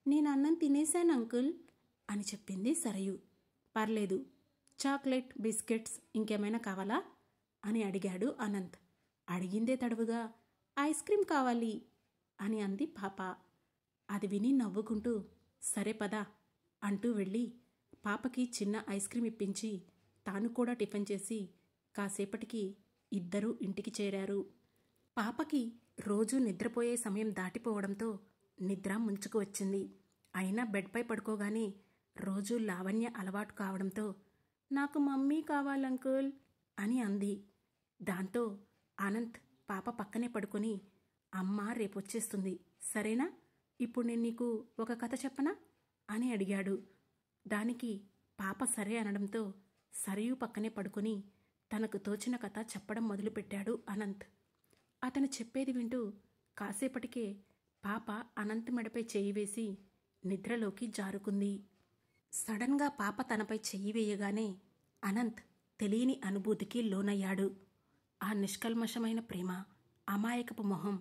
నేను అన్నం తినేశాను అంకుల్ అని చెప్పింది సరయు. పర్లేదు, చాక్లెట్, బిస్కెట్స్ ఇంకేమైనా కావాలా అని అడిగాడు అనంత్. అడిగిందే తడవుగా ఐస్ క్రీమ్ కావాలి అని అంది పాప. అది విని నవ్వుకుంటూ, సరే పదా అంటూ వెళ్ళి పాపకి చిన్న ఐస్ క్రీమ్ ఇప్పించి తాను కూడా టిఫిన్ చేసి కాసేపటికి ఇద్దరూ ఇంటికి చేరారు. పాపకి రోజూ నిద్రపోయే సమయం దాటిపోవడంతో నిద్ర ముంచుకు వచ్చింది. అయినా బెడ్పై పడుకోగానే రోజూ లావణ్య అలవాటు కావడంతో నాకు మమ్మీ కావాలంకుల్ అని అంది. దాంతో అనంత్ పాప పక్కనే పడుకొని, అమ్మ రేపొచ్చేస్తుంది సరేనా, ఇప్పుడు నేను నీకు ఒక కథ చెప్పనా అని అడిగాడు. దానికి పాప సరే అనడంతో సరయు పక్కనే పడుకొని తనకు తోచిన కథ చెప్పడం మొదలుపెట్టాడు అనంత్. అతను చెప్పేది వింటూ కాసేపటికే పాప అనంత్ మెడపై చెయ్యి వేసి నిద్రలోకి జారుకుంది. సడన్గా పాప తనపై చెయ్యి వేయగానే అనంత్ తెలియని అనుభూతికి లోనయ్యాడు. ఆ నిష్కల్మషమైన ప్రేమ, అమాయకపు మొహం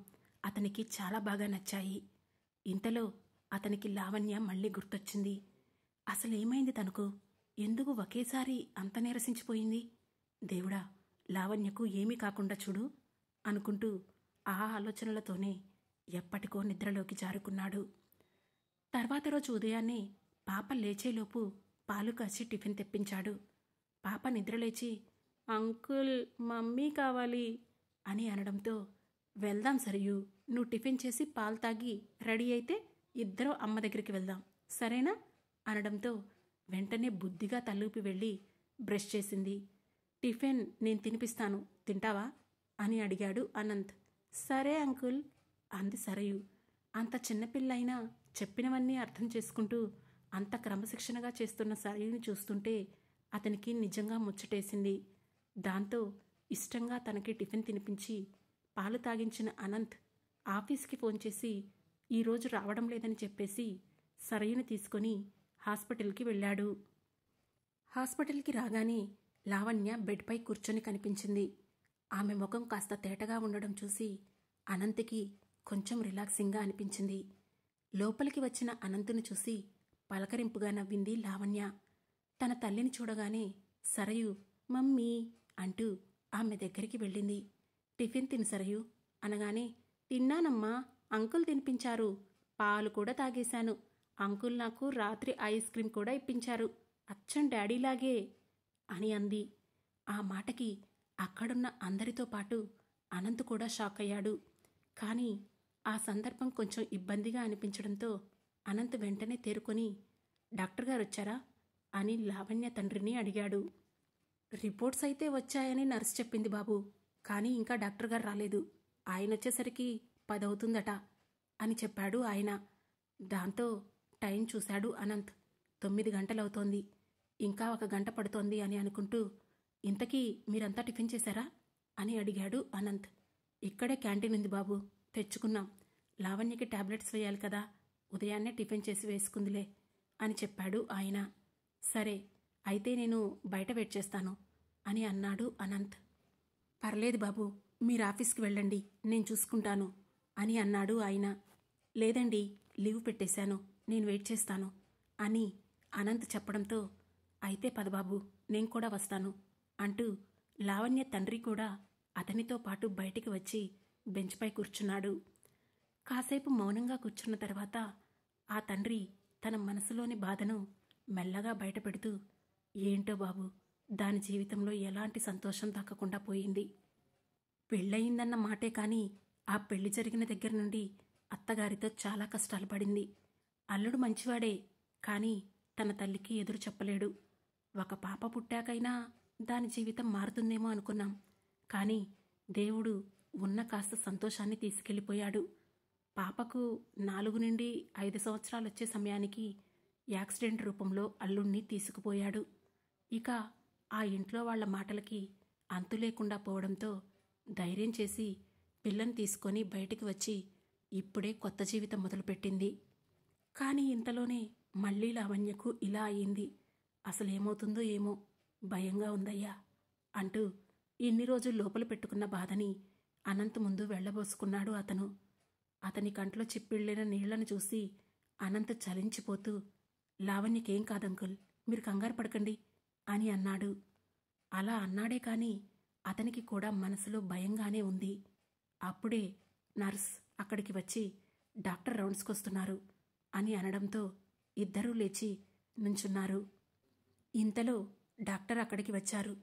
అతనికి చాలా బాగా నచ్చాయి. ఇంతలో అతనికి లావణ్య మళ్ళీ గుర్తొచ్చింది. అసలేమైంది తనకు, ఎందుకు ఒకేసారి అంత నీరసించిపోయింది? దేవుడా, లావణ్యకు ఏమీ కాకుండా చూడు అనుకుంటూ ఆ ఆలోచనలతోనే ఎప్పటికో నిద్రలోకి జారుకున్నాడు. తర్వాత రోజు ఉదయాన్నే పాప లేచేలోపు పాలు కాచి టిఫిన్ తెప్పించాడు. పాప నిద్రలేచి, అంకుల్ మమ్మీ కావాలి అని అనడంతో, వెళ్దాం సరియు, నువ్వు టిఫిన్ చేసి పాలు తాగి రెడీ అయితే ఇద్దరం అమ్మ దగ్గరికి వెళ్దాం సరేనా అనడంతో వెంటనే బుద్ధిగా తలూపి వెళ్ళి బ్రష్ చేసింది. టిఫిన్ నేను తినిపిస్తాను, తింటావా అని అడిగాడు అనంత్. సరే అంకుల్ అంది సరయు. అంత చిన్నపిల్లైనా చెప్పినవన్నీ అర్థం చేసుకుంటూ అంత క్రమశిక్షణగా చేస్తున్న సరయుని చూస్తుంటే అతనికి నిజంగా ముచ్చటేసింది. దాంతో ఇష్టంగా తనకి టిఫిన్ తినిపించి పాలు తాగించిన అనంత్ ఆఫీస్కి ఫోన్ చేసి ఈరోజు రావడం లేదని చెప్పేసి సరయుని తీసుకొని హాస్పిటల్కి వెళ్ళాడు. హాస్పిటల్కి రాగానే లావణ్య బెడ్పై కూర్చొని కనిపించింది. ఆమె ముఖం కాస్త తేటగా ఉండడం చూసి అనంత్కి కొంచెం రిలాక్సింగ్గా అనిపించింది. లోపలికి వచ్చిన అనంతుని చూసి పలకరింపుగా నవ్వింది లావణ్య. తన తల్లిని చూడగానే సరయు మమ్మీ అంటూ ఆమె దగ్గరికి వెళ్ళింది. టిఫిన్ తిని సరయు అనగానే తిన్నానమ్మా, అంకుల్ తినిపించారు, పాలు కూడా తాగేశాను, అంకుల్ నాకు రాత్రి ఐస్ క్రీం కూడా ఇప్పించారు, అచ్చం డాడీలాగే అని అంది. ఆ మాటకి అక్కడున్న అందరితో పాటు అనంత్ కూడా షాక్ అయ్యాడు. కానీ ఆ సందర్భం కొంచెం ఇబ్బందిగా అనిపించడంతో అనంత్ వెంటనే తేరుకొని డాక్టర్ గారు వచ్చారా అని లావణ్య తండ్రిని అడిగాడు. రిపోర్ట్స్ అయితే వచ్చాయని నర్స్ చెప్పింది బాబు, కానీ ఇంకా డాక్టర్ గారు రాలేదు, ఆయన వచ్చేసరికి 10 అవుతుందట అని చెప్పాడు ఆయన. దాంతో టైం చూశాడు అనంత్. 9 గంటలవుతోంది, ఇంకా 1 గంట పడుతోంది అని అనుకుంటూ ఇంతకీ మీరంతా టిఫిన్ చేశారా అని అడిగాడు అనంత్. ఇక్కడే క్యాంటీన్ ఉంది బాబు, తెచ్చుకున్నాం, లావణ్యకి టాబ్లెట్స్ వేయాలి కదా, ఉదయాన్నే టిఫిన్ చేసి వేసుకుందిలే అని చెప్పాడు ఆయన. సరే అయితే నేను బయట వెయిట్ చేస్తాను అని అన్నాడు అనంత్. పర్లేదు బాబు, మీరు ఆఫీస్కి వెళ్ళండి, నేను చూసుకుంటాను అని అన్నాడు ఆయన. లేదండి, లీవ్ పెట్టేశాను, నేను వెయిట్ చేస్తాను అని అనంత్ చెప్పడంతో అయితే పదబాబు, నేను కూడా వస్తాను అంటూ లావణ్య తండ్రి కూడా అతనితో పాటు బయటికి వచ్చి బెంచ్పై కూర్చున్నాడు. కాసేపు మౌనంగా కూర్చున్న తర్వాత ఆ తండ్రి తన మనసులోని బాధను మెల్లగా బయటపెడుతూ, ఏంటో బాబు, దాని జీవితంలో ఎలాంటి సంతోషం దక్కకుండా పోయింది. పెళ్ళయిందన్న మాటే కానీ ఆ పెళ్లి జరిగిన దగ్గర నుండి అత్తగారితో చాలా కష్టాలు పడింది. అల్లుడు మంచివాడే, కానీ తన తల్లికి ఎదురు చెప్పలేడు. ఒక పాప పుట్టాకైనా దాని జీవితం మారుతుందేమో అనుకున్నాం, కానీ దేవుడు ఉన్న కాస్త సంతోషాన్ని తీసుకెళ్ళిపోయాడు. పాపకు 4 నుండి 5 సంవత్సరాలు వచ్చే సమయానికి యాక్సిడెంట్ రూపంలో అల్లుణ్ణి తీసుకుపోయాడు. ఇక ఆ ఇంట్లో వాళ్ల మాటలకి అంతు లేకుండా పోవడంతో ధైర్యం చేసి పిల్లని తీసుకొని బయటికి వచ్చి ఇప్పుడే కొత్త జీవితం మొదలుపెట్టింది. కానీ ఇంతలోనే మళ్ళీ లావణ్యకు ఇలా అయింది. అసలేమవుతుందో ఏమో, భయంగా ఉందయ్యా అంటూ ఇన్ని రోజులు లోపల పెట్టుకున్న బాధని అనంత్ ముందు వెళ్లబోసుకున్నాడు అతను. అతని కంట్లో చిప్పిళ్ళిన నీళ్లను చూసి అనంత్ చలించిపోతూ, లావణ్యకేం కాదంకుల్, మీరు కంగారు పడకండి అని అన్నాడు. అలా అన్నాడే కానీ అతనికి కూడా మనసులో భయంగానే ఉంది. అప్పుడే నర్స్ అక్కడికి వచ్చి డాక్టర్ రౌండ్స్కొస్తున్నారు అని అనడంతో ఇద్దరూ లేచి నుంచున్నారు. ఇంతలో డాక్టర్ అక్కడికి వచ్చారు.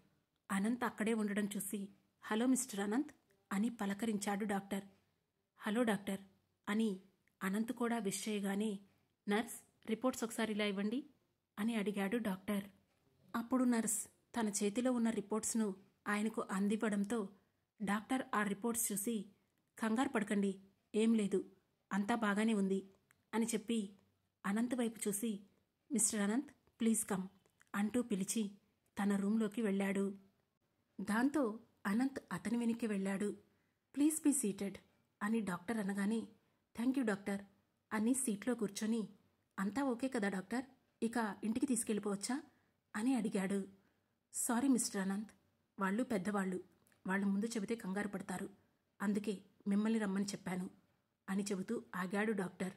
అనంత్ అక్కడే ఉండడం చూసి హలో మిస్టర్ అనంత్ అని పలకరించాడు డాక్టర్. హలో డాక్టర్ అని అనంత్ కూడా విష్ చేయగానే నర్స్ రిపోర్ట్స్ ఒకసారి ఇలా ఇవ్వండి అని అడిగాడు డాక్టర్. అప్పుడు నర్స్ తన చేతిలో ఉన్న రిపోర్ట్స్ను ఆయనకు అందివ్వడంతో డాక్టర్ ఆ రిపోర్ట్స్ చూసి కంగారు పడకండి, ఏం లేదు, అంతా బాగానే ఉంది అని చెప్పి అనంత్ వైపు చూసి మిస్టర్ అనంత్ ప్లీజ్ కమ్ అంటూ పిలిచి తన రూంలోకి వెళ్ళాడు. దాంతో అనంత్ అతని వెనక్కి వెళ్ళాడు. ప్లీజ్ బీ సీటెడ్ అని డాక్టర్ అనగానే థ్యాంక్ యూ డాక్టర్ అని సీట్లో కూర్చొని అంతా ఓకే కదా డాక్టర్, ఇక ఇంటికి తీసుకెళ్ళిపోవచ్చా అని అడిగాడు. సారీ మిస్టర్ అనంత్, వాళ్ళు పెద్దవాళ్ళు, వాళ్ళ ముందు చెబితే కంగారు పడతారు, అందుకే మిమ్మల్ని రమ్మని చెప్పాను అని చెబుతూ ఆగాడు డాక్టర్.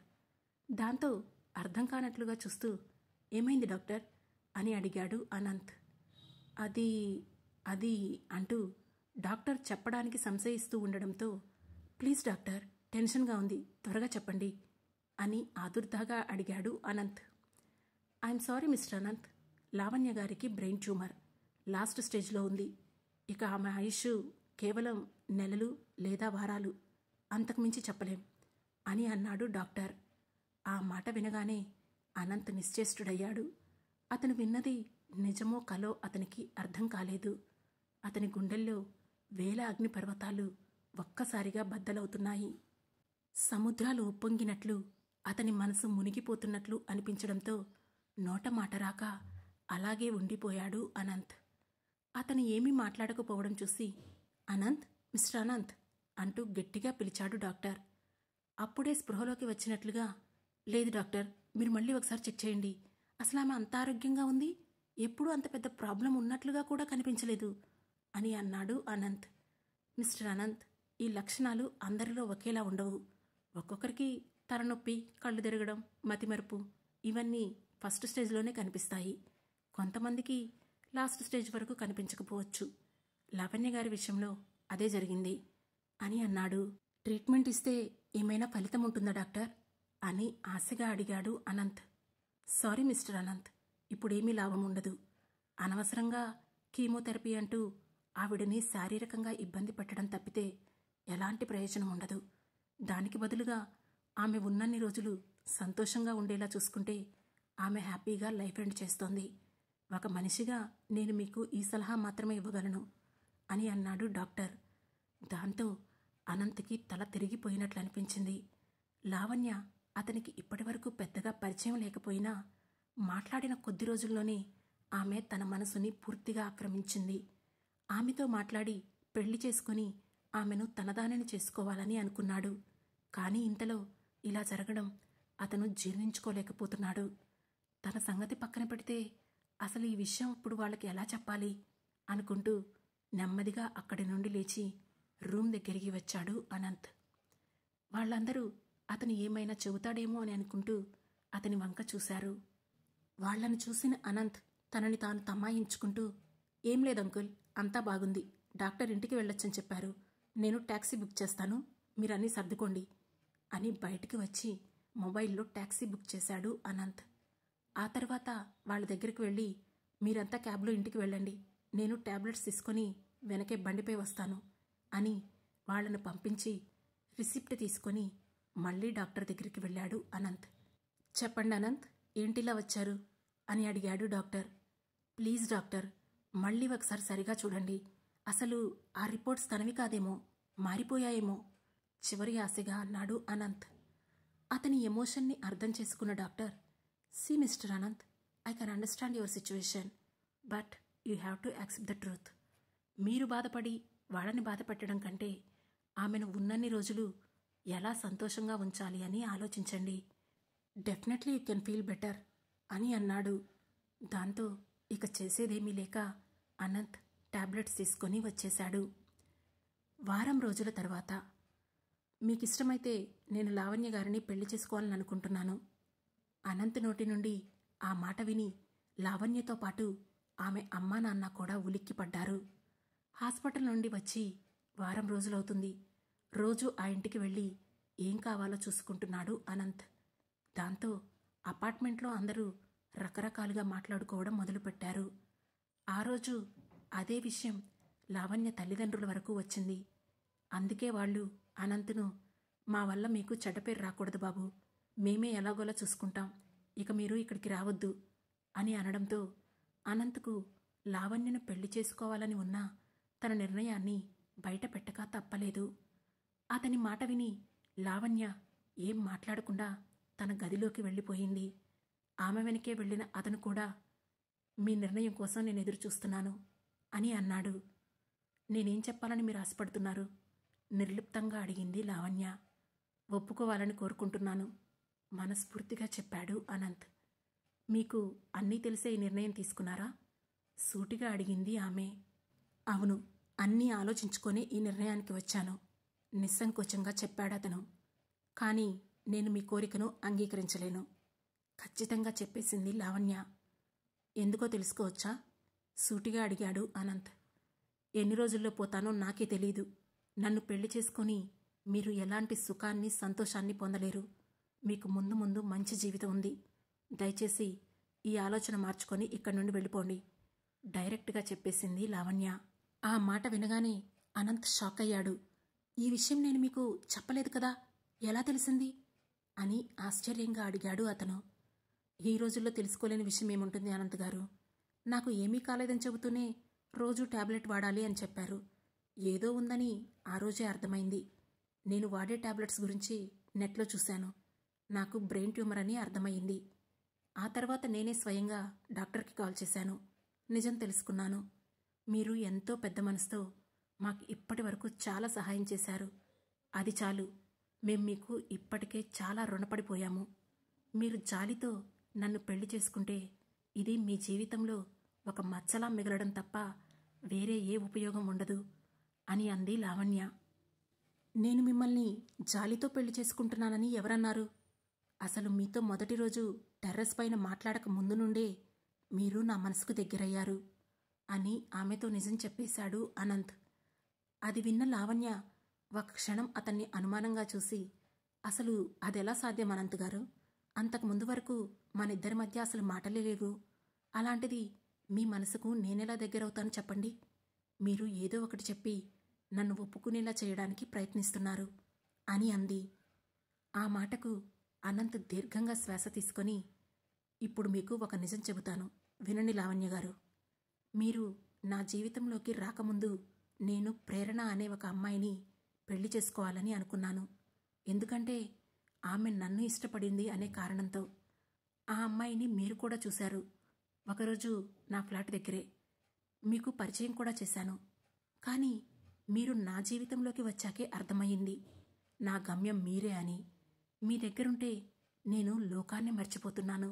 దాంతో అర్థం కానట్లుగా చూస్తూ ఏమైంది డాక్టర్ అని అడిగాడు అనంత్. అది అంటూ డాక్టర్ చెప్పడానికి సంశయిస్తూ ఉండడంతో ప్లీజ్ డాక్టర్, టెన్షన్గా ఉంది, త్వరగా చెప్పండి అని ఆదుర్దాగా అడిగాడు Anant. I'm sorry mister Anant, Lavanya గారికి బ్రెయిన్ ట్యూమర్ లాస్ట్ స్టేజ్లో ఉంది. ఇక ఆమె ఆయుష్ కేవలం నెలలు లేదా వారాలు, అంతకుమించి చెప్పలేం అని అన్నాడు డాక్టర్. ఆ మాట వినగానే అనంత్ నిశ్చేష్టుడయ్యాడు. అతను విన్నది నిజమో కలో అతనికి అర్థం కాలేదు. అతని గుండెల్లో వేల అగ్నిపర్వతాలు ఒక్కసారిగా బద్దలవుతున్నాయి. సముద్రాలు ఉప్పొంగినట్లు అతని మనసు మునిగిపోతున్నట్లు అనిపించడంతో నోట మాట రాక అలాగే ఉండిపోయాడు అనంత్. అతను ఏమీ మాట్లాడకపోవడం చూసి, అనంత్, మిస్టర్ అనంత్ అంటూ గట్టిగా పిలిచాడు డాక్టర్. అప్పుడే స్పృహలోకి వచ్చినట్లుగా, లేదు డాక్టర్, మీరు మళ్ళీ ఒకసారి చెక్ చేయండి. అసలు ఆమె అంత ఆరోగ్యంగా ఉంది, ఎప్పుడూ అంత పెద్ద ప్రాబ్లం ఉన్నట్లుగా కూడా కనిపించలేదు అని అన్నాడు అనంత్. మిస్టర్ అనంత్, ఈ లక్షణాలు అందరిలో ఒకేలా ఉండవు. ఒక్కొక్కరికి తలనొప్పి, కళ్ళు తిరగడం, మతిమరుపు ఇవన్నీ ఫస్ట్ స్టేజ్లోనే కనిపిస్తాయి. కొంతమందికి లాస్ట్ స్టేజ్ వరకు కనిపించకపోవచ్చు. లావణ్య గారి విషయంలో అదే జరిగింది అని అన్నాడు. ట్రీట్మెంట్ ఇస్తే ఏమైనా ఫలితం ఉంటుందా డాక్టర్ అని ఆశగా అడిగాడు అనంత్. సారీ మిస్టర్ అనంత్, ఇప్పుడేమీ లాభం ఉండదు. అనవసరంగా కీమోథెరపీ అంటూ ఆవిడని శారీరకంగా ఇబ్బంది పెట్టడం తప్పితే ఎలాంటి ప్రయోజనం ఉండదు. దానికి బదులుగా ఆమె ఉన్నన్ని రోజులు సంతోషంగా ఉండేలా చూసుకుంటే ఆమె హ్యాపీగా లైఫ్ ఎండ్ చేస్తోంది. ఒక మనిషిగా నేను మీకు ఈ సలహా మాత్రమే ఇవ్వగలను అని అన్నాడు డాక్టర్. దాంతో అనంత్కి తల తిరిగిపోయినట్లు అనిపించింది. లావణ్య అతనికి ఇప్పటివరకు పెద్దగా పరిచయం లేకపోయినా మాట్లాడిన కొద్ది రోజుల్లోనే ఆమె తన మనసుని పూర్తిగా ఆక్రమించింది. ఆమెతో మాట్లాడి పెళ్లి చేసుకుని ఆమెను తనదానిని చేసుకోవాలని అనుకున్నాడు. కానీ ఇంతలో ఇలా జరగడం అతను జీర్ణించుకోలేకపోతున్నాడు. తన సంగతి పక్కన పెడితే అసలు ఈ విషయం ఇప్పుడు వాళ్ళకి ఎలా చెప్పాలి అనుకుంటూ నెమ్మదిగా అక్కడి నుండి లేచి రూమ్ దగ్గరికి వచ్చాడు అనంత్. వాళ్ళందరూ అతను ఏమైనా చెబుతాడేమో అని అనుకుంటూ అతని వంక చూశారు. వాళ్లను చూసిన అనంత్ తనని తాను తమాయించుకుంటూ, ఏం లేదు అంకుల్, అంతా బాగుంది. డాక్టర్ ఇంటికి వెళ్ళొచ్చని చెప్పారు. నేను ట్యాక్సీ బుక్ చేస్తాను, మీరన్నీ సర్దుకోండి అని బయటికి వచ్చి మొబైల్లో ట్యాక్సీ బుక్ చేశాడు అనంత్. ఆ తర్వాత వాళ్ళ దగ్గరికి వెళ్ళి, మీరంతా క్యాబ్లో ఇంటికి వెళ్ళండి, నేను టాబ్లెట్స్ తీసుకొని వెనకే బండిపై వస్తాను అని వాళ్లను పంపించి రిసిప్ట్ తీసుకొని మళ్ళీ డాక్టర్ దగ్గరికి వెళ్ళాడు అనంత్. చెప్పండి అనంత్, ఏంటిలా వచ్చారు అని అడిగాడు డాక్టర్. ప్లీజ్ డాక్టర్, మళ్ళీ ఒకసారి సరిగా చూడండి. అసలు ఆ రిపోర్ట్స్ తనవి కాదేమో, మారిపోయాయేమో చివరి ఆశగా అన్నాడు అనంత్. అతని ఎమోషన్ని అర్థం చేసుకున్న doctor, see mister Anant, I can understand your situation, but you have to accept the truth. మీరు బాధపడి వాళ్ళని బాధపెట్టడం కంటే ఆమెను ఉన్నన్ని రోజులు ఎలా సంతోషంగా ఉంచాలి అని ఆలోచించండి. Definitely you can feel better అని అన్నాడు. దాంతో ఇక చేసేదేమీ లేక అనంత్ టాబ్లెట్స్ తీసుకొని వచ్చేశాడు. వారం రోజుల తర్వాత, మీకిష్టమైతే నేను లావణ్య గారిని పెళ్లి చేసుకోవాలని అనుకుంటున్నాను. అనంత్ నోటి నుండి ఆ మాట విని లావణ్యతో పాటు ఆమె అమ్మా నాన్న కూడా ఉలిక్కిపడ్డారు. హాస్పిటల్ నుండి వచ్చి వారం రోజులవుతుంది. రోజు ఆ ఇంటికి వెళ్ళి ఏం కావాలో చూసుకుంటున్నాడు అనంత్. దాంతో అపార్ట్మెంట్లో అందరూ రకరకాలుగా మాట్లాడుకోవడం మొదలుపెట్టారు. ఆ రోజు అదే విషయం లావణ్య తల్లిదండ్రుల వరకు వచ్చింది. అందుకే వాళ్ళు అనంత్ను, మా వల్ల మీకు చెడ్డ పేరు రాకూడదు బాబు, మేమే ఎలాగోలా చూసుకుంటాం, ఇక మీరు ఇక్కడికి రావద్దు అని అనడంతో అనంత్కు లావణ్యను పెళ్లి చేసుకోవాలని ఉన్నా తన నిర్ణయాన్ని బయట పెట్టక తప్పలేదు. అతని మాట విని లావణ్య ఏం మాట్లాడకుండా తన గదిలోకి వెళ్ళిపోయింది. ఆమె వెనకే వెళ్ళిన అతను కూడా, మీ నిర్ణయం కోసం నేను ఎదురు చూస్తున్నాను అని అన్నాడు. నేనేం చెప్పాలని మీరు ఆశపడుతున్నారు? నిర్లిప్తంగా అడిగింది లావణ్య. ఒప్పుకోవాలని కోరుకుంటున్నాను మనస్ఫూర్తిగా చెప్పాడు అనంత్. మీకు అన్నీ తెలిసే ఈ నిర్ణయం తీసుకున్నారా? సూటిగా అడిగింది ఆమె. అవును, అన్నీ ఆలోచించుకొని ఈ నిర్ణయానికి వచ్చాను నిస్సంకోచంగా చెప్పాడతను. కానీ నేను మీ కోరికను అంగీకరించలేను ఖచ్చితంగా చెప్పేసింది లావణ్య. ఎందుకో తెలుసుకోవచ్చా? సూటిగా అడిగాడు అనంత్. ఎన్ని రోజుల్లో పోతానో నాకే తెలీదు. నన్ను పెళ్లి చేసుకొని మీరు ఎలాంటి సుఖాన్ని సంతోషాన్ని పొందలేరు. మీకు ముందు ముందు మంచి జీవితం ఉంది. దయచేసి ఈ ఆలోచన మార్చుకొని ఇక్కడి నుండి వెళ్ళిపోండి డైరెక్ట్గా చెప్పేసింది లావణ్య. ఆ మాట వినగానే అనంత్ షాక్ అయ్యాడు. ఈ విషయం నేను మీకు చెప్పలేదు కదా, ఎలా తెలిసింది అని ఆశ్చర్యంగా అడిగాడు అతను. ఈ రోజుల్లో తెలుసుకోలేని విషయం ఏముంటుంది అనంత్ గారు? నాకు ఏమీ కాలేదని చెబుతూనే రోజూ టాబ్లెట్ వాడాలి అని చెప్పారు. ఏదో ఉందని ఆ రోజే అర్థమైంది. నేను వాడే టాబ్లెట్స్ గురించి నెట్లో చూశాను. నాకు బ్రెయిన్ ట్యూమర్ అని అర్థమైంది. ఆ తర్వాత నేనే స్వయంగా డాక్టర్కి కాల్ చేశాను. నిజం తెలుసుకున్నాను. మీరు ఎంతో పెద్ద మనసుతో మాకు ఇప్పటి వరకు చాలా సహాయం చేశారు. అది చాలు. మేం మీకు ఇప్పటికే చాలా రుణపడిపోయాము. మీరు జాలితో నన్ను పెళ్లి చేసుకుంటే ఇది మీ జీవితంలో ఒక మచ్చలా మిగలడం తప్ప వేరే ఏ ఉపయోగం ఉండదు అని అంది లావణ్య. నేను మిమ్మల్ని జాలితో పెళ్లి చేసుకుంటున్నానని ఎవరన్నారు? అసలు మీతో మొదటి రోజు టెర్రస్ పైన మాట్లాడక ముందు నుండే మీరు నా మనసుకు దగ్గరయ్యారు అని ఆమెతో నిజం చెప్పేశాడు అనంత్. అది విన్న లావణ్య ఒక క్షణం అతన్ని అనుమానంగా చూసి, అసలు అదెలా సాధ్యం అనంత్ గారు? అంతకుముందు వరకు మనిద్దరి మధ్య అసలు మాటలే లేవు. అలాంటిది మీ మనసుకు నేనెలా దగ్గరవుతాను చెప్పండి? మీరు ఏదో ఒకటి చెప్పి నన్ను ఒప్పుకునేలా చేయడానికి ప్రయత్నిస్తున్నారు అని అంది. ఆ మాటకు అనంత్ దీర్ఘంగా శ్వాస తీసుకొని, ఇప్పుడు మీకు ఒక నిజం చెబుతాను, వినండి లావణ్య గారు. మీరు నా జీవితంలోకి రాకముందు నేను ప్రేరణ అనే ఒక అమ్మాయిని పెళ్లి చేసుకోవాలని అనుకున్నాను. ఎందుకంటే ఆమె నన్ను ఇష్టపడింది అనే కారణంతో. ఆ అమ్మాయిని మీరు కూడా చూశారు. ఒకరోజు నా ఫ్లాట్ దగ్గరే మీకు పరిచయం కూడా చేశాను. కానీ మీరు నా జీవితంలోకి వచ్చాకే అర్థమయ్యింది నా గమ్యం మీరే అని. మీ దగ్గరుంటే నేను లోకాన్ని మర్చిపోతున్నాను.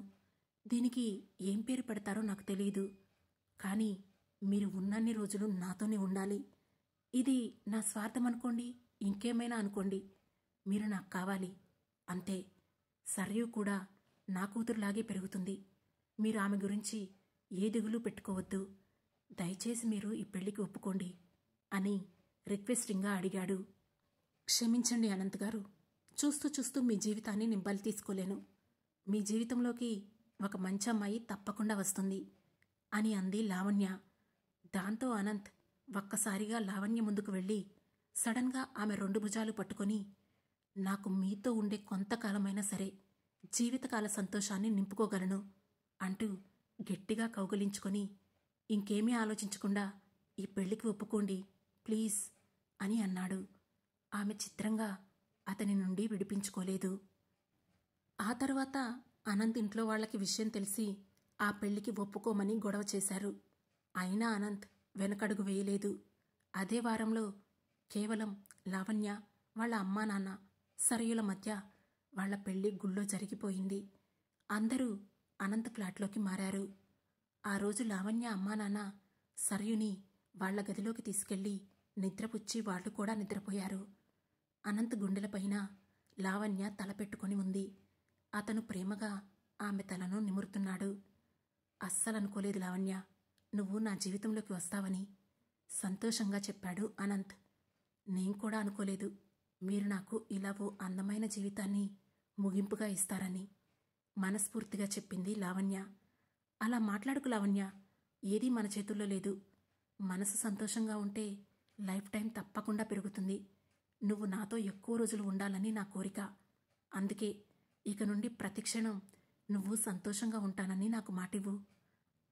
దీనికి ఏం పేరు పెడతారో నాకు తెలియదు. కానీ మీరు ఉన్నన్ని రోజులు నాతోనే ఉండాలి. ఇది నా స్వార్థం అనుకోండి, ఇంకేమైనా అనుకోండి, మీరు నాకు కావాలి అంతే. సరయు కూడా నా కూతురులాగే పెరుగుతుంది. మీరు ఆమె గురించి ఏ దిగులు పెట్టుకోవద్దు. దయచేసి మీరు ఈ పెళ్లికి ఒప్పుకోండి అని రిక్వెస్టింగ్గా అడిగాడు. క్షమించండి అనంత్ గారు. చూస్తూ చూస్తూ మీ జీవితాన్ని నేను బలి తీసుకోలేను. మీ జీవితంలోకి ఒక మంచి అమ్మాయి తప్పకుండా వస్తుంది అని అంది లావణ్య. దాంతో అనంత్ ఒక్కసారిగా లావణ్య ముందుకు వెళ్ళి సడన్గా ఆమె 2 భుజాలు పట్టుకొని, నాకు మీతో ఉండే కొంతకాలమైనా సరే జీవితకాల సంతోషాన్ని నింపుకోగలను అంటూ గట్టిగా కౌగిలించుకొని, ఇంకేమీ ఆలోచించకుండా ఈ పెళ్లికి ఒప్పుకోండి ప్లీజ్ అని అన్నాడు. ఆమె చిత్రంగా అతని నుండి విడిపించుకోలేదు. ఆ తర్వాత అనంత్ ఇంట్లో వాళ్లకి విషయం తెలిసి ఆ పెళ్లికి ఒప్పుకోమని గొడవ చేశారు. అయినా అనంత్ వెనకడుగు వేయలేదు. అదే వారంలో కేవలం లావణ్య, వాళ్ళ అమ్మా నాన్న, సరయుల మధ్య వాళ్ల పెళ్లి గుళ్ళో జరిగిపోయింది. అందరూ అనంత్ ఫ్లాట్లోకి మారారు. ఆ రోజు లావణ్య అమ్మా నాన్న సరయుని వాళ్ల గదిలోకి తీసుకెళ్లి నిద్రపుచ్చి వాళ్ళు కూడా నిద్రపోయారు. అనంత్ గుండెలపైన లావణ్య తలపెట్టుకొని ఉంది. అతను ప్రేమగా ఆమె తలను నిమురుతున్నాడు. అస్సలనుకోలేదు లావణ్య, నువ్వు నా జీవితంలోకి వస్తావని సంతోషంగా చెప్పాడు అనంత్. నేను కూడా అనుకోలేదు మీరు నాకు ఇలా ఓ అందమైన జీవితాన్ని ముగింపుగా ఇస్తారని మనస్ఫూర్తిగా చెప్పింది లావణ్య. అలా మాట్లాడుకు లావణ్య, ఏదీ మన చేతుల్లో లేదు. మనసు సంతోషంగా ఉంటే లైఫ్ టైం తప్పకుండా పెరుగుతుంది. నువ్వు నాతో ఎక్కువ రోజులు ఉండాలని నా కోరిక. అందుకే ఇక నుండి ప్రతిక్షణం నువ్వు సంతోషంగా ఉంటానని నాకు మాటివ్వు.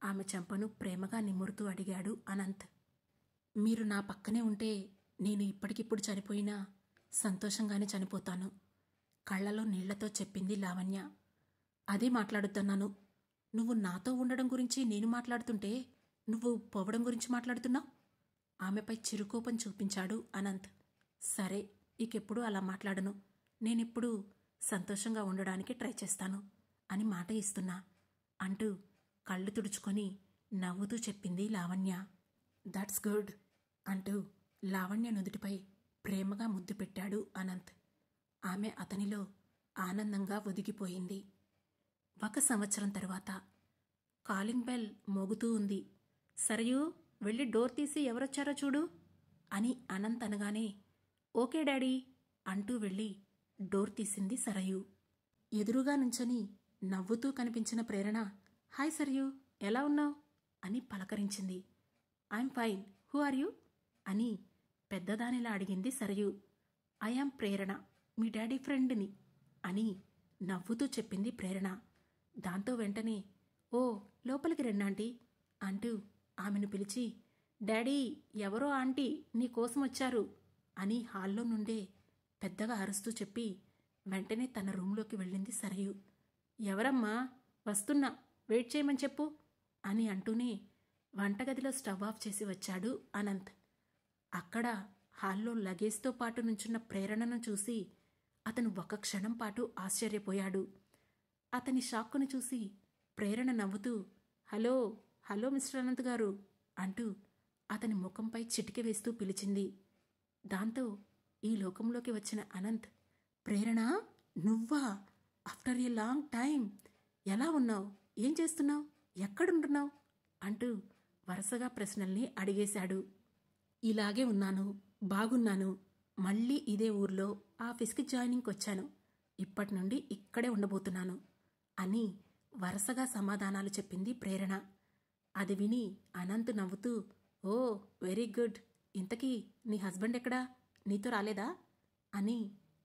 ఆమె చెంపను ప్రేమగా నిమురుతూ అడిగాడు అనంత్. మీరు నా పక్కనే ఉంటే నేను ఇప్పటికిప్పుడు చనిపోయినా సంతోషంగానే చనిపోతాను కళ్లలో నీళ్లతో చెప్పింది లావణ్య. అదే మాట్లాడుతున్నాను. నువ్వు నాతో ఉండడం గురించి నేను మాట్లాడుతుంటే నువ్వు పోవడం గురించి మాట్లాడుతున్నావు. ఆమెపై చిరుకోపం చూపించాడు అనంత్. సరే, ఇకెప్పుడు అలా మాట్లాడను. నేనిప్పుడు సంతోషంగా ఉండడానికి ట్రై చేస్తాను అని మాట ఇస్తున్నా అంటూ కళ్ళు తుడుచుకొని నవ్వుతూ చెప్పింది లావణ్య. దట్స్ గుడ్ అంటూ లావణ్య నుదుటిపై ప్రేమగా ముద్దు పెట్టాడు అనంత్. ఆమె అతనిలో ఆనందంగా ఒదిగిపోయింది. 1 సంవత్సరం తరువాత కాలింగ్ బెల్ మోగుతూ ఉంది. సరయూ, వెళ్ళి డోర్ తీసి ఎవరొచ్చారో చూడు అని అనంత్ అనగానే, ఓకే డాడీ అంటూ వెళ్ళి డోర్ తీసింది సరయూ. ఎదురుగా నుంచొని నవ్వుతూ కనిపించిన ప్రేరణ, హాయ్ సరయూ, ఎలా ఉన్నావు అని పలకరించింది. I'm fine, who are you అని పెద్దదానిలా అడిగింది సరయూ. ఐయామ్ ప్రేరణ, మీ డాడీ ఫ్రెండ్ని అని నవ్వుతూ చెప్పింది ప్రేరణ. దాంతో వెంటనే, ఓ లోపలికి రండి అంటూ ఆమెను పిలిచి, డాడీ, ఎవరో ఆంటీ నీకోసం వచ్చారు అని హాల్లో నుండే పెద్దగా అరుస్తూ చెప్పి వెంటనే తన రూంలోకి వెళ్ళింది సరయూ. ఎవరమ్మా వస్తున్నా, వెయిట్ చేయమని చెప్పు అని అంటూనే వంటగదిలో స్టవ్ ఆఫ్ చేసి వచ్చాడు అనంత్. అక్కడ హాల్లో లగేజ్తో పాటు నుంచున్న ప్రేరణను చూసి అతను ఒక క్షణం పాటు ఆశ్చర్యపోయాడు. అతని షాక్కును చూసి ప్రేరణ నవ్వుతూ, హలో హలో మిస్టర్ అనంత్ గారు అంటూ అతని ముఖంపై చిటికె వేస్తూ పిలిచింది. దాంతో ఈ లోకంలోకి వచ్చిన అనంత్, ప్రేరణ నువ్వా? After a long time. ఎలా ఉన్నావు? ఏం చేస్తున్నావు? ఎక్కడుంటున్నావు? అంటూ వరుసగా ప్రశ్నల్ని అడిగేశాడు. ఇలాగే ఉన్నాను, బాగున్నాను. మళ్ళీ ఇదే ఊర్లో ఆఫీస్కి జాయినింగ్కి వచ్చాను. ఇప్పటి నుండి ఇక్కడే ఉండబోతున్నాను అని వరుసగా సమాధానాలు చెప్పింది ప్రేరణ. అది విని అనంత్ నవ్వుతూ, ఓ వెరీ గుడ్. ఇంతకీ నీ హస్బెండ్ ఎక్కడా? నీతో రాలేదా అని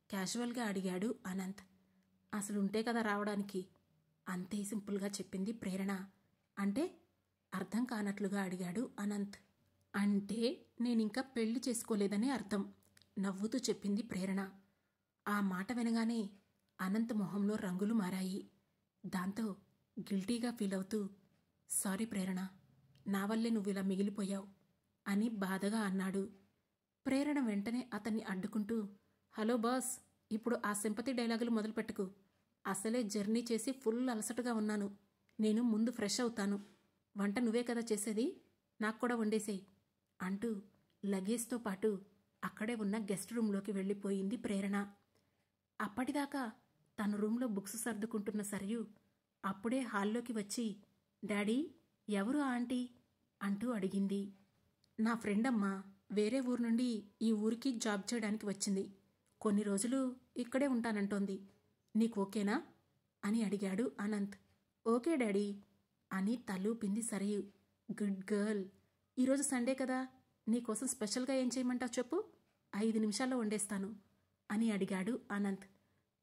క్యాజువల్గా అడిగాడు అనంత్. అసలుంటే కదా రావడానికి, అంతే సింపుల్గా చెప్పింది ప్రేరణ. అంటే అర్థం కానట్లుగా అడిగాడు అనంత్. అంటే నేనింకా పెళ్లి చేసుకోలేదని అర్థం, నవ్వుతూ చెప్పింది ప్రేరణ. ఆ మాట వినగానే అనంత్ మొహంలో రంగులు మారాయి. దాంతో గిల్టీగా ఫీల్ అవుతూ, సారీ ప్రేరణ, నా వల్లే నువ్విలా మిగిలిపోయావు అని బాధగా అన్నాడు. ప్రేరణ వెంటనే అతన్ని అడ్డుకుంటూ, హలో బాస్, ఇప్పుడు ఆ సింపతి డైలాగులు మొదలుపెట్టుకు. అసలే జర్నీ చేసి ఫుల్ అలసటగా ఉన్నాను. నేను ముందు ఫ్రెష్ అవుతాను. వంట నువ్వే కదా చేసేది, నాకు కూడా వండేసేయి అంటూ లగేజ్తో పాటు అక్కడే ఉన్న గెస్ట్ రూంలోకి వెళ్ళిపోయింది ప్రేరణ. అప్పటిదాకా తన రూంలో బుక్స్ సర్దుకుంటున్న సరియు అప్పుడే హాల్లోకి వచ్చి, డాడీ ఎవరు ఆంటీ అంటూ అడిగింది. నా ఫ్రెండ్ అమ్మా, వేరే ఊరు నుండి ఈ ఊరికి జాబ్ చేయడానికి వచ్చింది. కొన్ని రోజులు ఇక్కడే ఉంటానంటోంది. నీకు ఓకేనా అని అడిగాడు అనంత్. ఓకే డాడీ అని తలూపింది సరియు. Good girl. ఈరోజు సండే కదా, నీకోసం స్పెషల్గా ఏం చేయమంటావు చెప్పు, 5 నిమిషాల్లో వండేస్తాను అని అడిగాడు అనంత్.